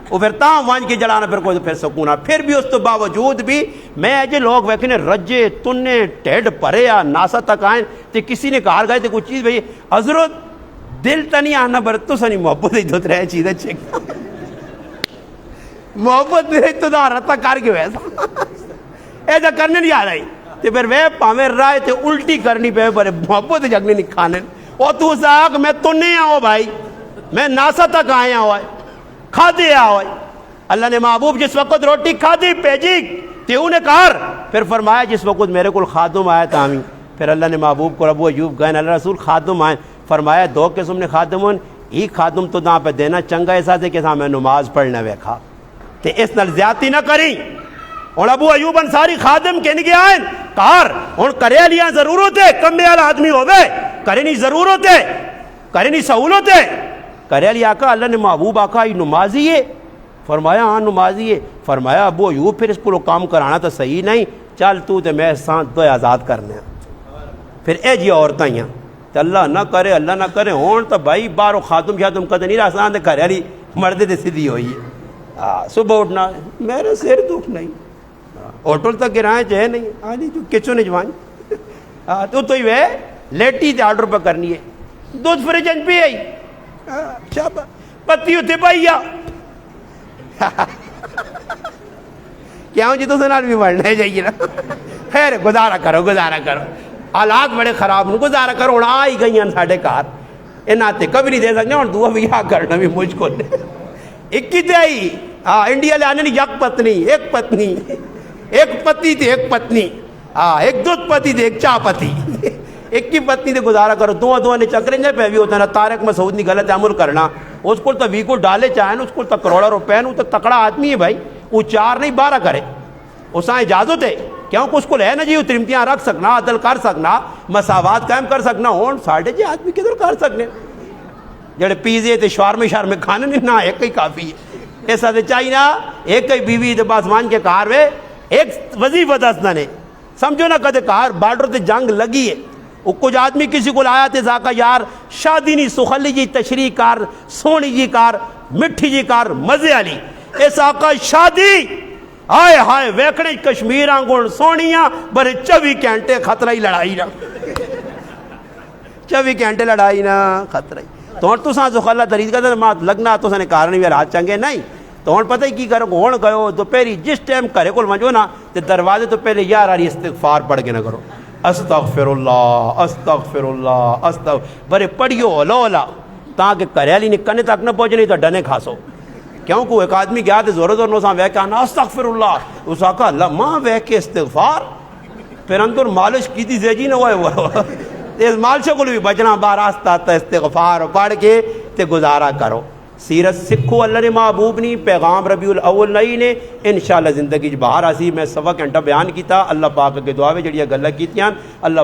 وہ پھر تاں وانج کے جلانا پھر کوئی پھر سکونا. پھر بھی اس تو باوجود بھی میں ایجے لوگ ویکھنے رجے تنے ٹیڈ پرے یا ناسا تک آئیں تو کسی نے کہا گئے تو کوئی چیز بھئی حضرت دل تا نہیں آنا بر تو سنی محبت ہی دھوت رہے چیزیں چیک محبت میرے تو دا رتا کار کے ویسا ایسا کرنے نہیں آ رہی تو پھر وہ پاویں رائے تو الٹی کرنی پہ پر محبت جگنے نہیں کھانے اور تو ساکھ میں تو نہیں آؤ بھائی میں ناسا تک آیا ہوا ہے کھا دیا ہوا ہے. اللہ نے محبوب جس وقت روٹی کھا دی پیجی تیوں نے کار پھر فرمایا جس وقت میرے کو خادم آیا تھا ہمیں پھر اللہ نے محبوب کو ابو ایوب گئے اللہ رسول خادم آئے فرمایا 2 قسم نے خادم ہوں ایک خادم تو داں پہ دینا چنگا ایسا تھے کہ میں نماز پڑھنا ویکھا تے اس نال زیادتی نہ کری. اور ابو ایوب انصاری خادم کہنے گیا آئیں کار اور کرے لیا ضرورت ہے کمبے والا آدمی ہوئے کرے نہیں ضرورت ہے کرے نہیں سہولت ہے کرے لیا آقا اللہ نے محبوب آقا یہ نمازی ہے فرمایا ہاں نمازی ہے. فرمایا ابو ایوب پھر اس کو کام کرانا تو صحیح نہیں چل تو تے میں سانت دو آزاد کرنے پھر اے جی عورتیں ہیں تو اللہ نہ کرے ہون تو بھائی بارو خاتم شاتم کدے نہیں راسان دے کرے لی مردے دے سیدھی ہوئی ہے صبح اٹھنا میرے سیر دکھ نہیں ہوٹل تک گرائیں چاہے نہیں آدھی تو کچھو نہیں جوان تو ہی وہ لیٹی تے آرڈر پہ کرنی ہے دودھ فریجن پہ آئی پتی ہوتے پائیا کیا ہوں جی تو سنال بھی مرنا چاہیے نا خیر گزارا کرو حالات بڑے خراب ہوں گزارا کرو ہوں آ ہی گئی ہیں ساڑھے کار یہ ناتے کبھی نہیں دے سکتے اور دعا بھی آ کرنا بھی مجھ کو ایک ہی تے آئی انڈیا لے آنے نہیں یک پتنی ایک پتی تھی ایک پتنی ایک دودھ پتی تھی ایک چاہ پتی ایک ہی پتنی تے گزارا کرو دو نے چکریں جائے پہ بھی ہوتا ہے نا تارک مسعود نے غلط عمل کرنا اس کو تو وی کو ڈالے چاہیں اس کو تو کروڑا روپے وہ تو تکڑا آدمی ہے بھائی وہ 4 نہیں 12 کرے اس اجازت ہے کیوں کہ اس کو ہے نا جی ترمتیاں رکھ سکنا، عدل کر سکنا، مساوات قائم کر سکنا، ہون ساڑھے جی آدمی کدھر کر سکنے جڑے پیزے تے شوارمے کھانے نہیں نہ ایک ہی کافی ہے، ایسا تے چاہیے نا ایک ہی بیوی تے بس مان کے کار وے ایک وظیفہ دسنا نے سمجھو نا کدے کار بارڈر تے جنگ لگی ہے، وہ کچھ آدمی کسی کو آیا تے زاکا یار شادی نہیں سخلی جی تشریح کار سونی جی کار مٹھی جی کار مزے والی، اس آقا شادی آئے ہائے ویکھنے کشمیر آنگون سونیاں برے 24 گھنٹے خطرہ ہی لڑائی نا 24 گھنٹے لڑائی نا خطرہ ہی تو تو ساں سخلا درید کا مات لگنا تو سنے کارن بھی رات چنگے نہیں تو ہن پتہ ہی کی کرو ہون گئو تو پہلی جس ٹائم کرے کول منجو نا تے دروازے تو پہلے یار آری استغفار پڑھ کے نہ کرو استغفر اللہ استغفر اللہ استغفر برے پڑھیو لولا تاکہ کریالی نے کنے تک نہ پہنچے نہیں تو ڈنے کھاسو کیوں کہ ایک آدمی گیا تے زور زور نو ساں وے کہنا استغفر اللہ اس آقا اللہ ماں وے کے استغفار پھر اندر مالش کی تھی زیجی نہ ہوئے ہوا اس مالشوں کو بھی بچنا باراستہ تا استغفار پڑھ کے تے گزارا کرو سیرت سکھو اللہ نے محبوب نہیں پیغام ربیع الاول نہیں نے انشاءاللہ زندگی باہر آسی میں سوا گھنٹہ بیان کیتا اللہ پاک کے دعا میں جڑیاں گلاں کیتیاں اللہ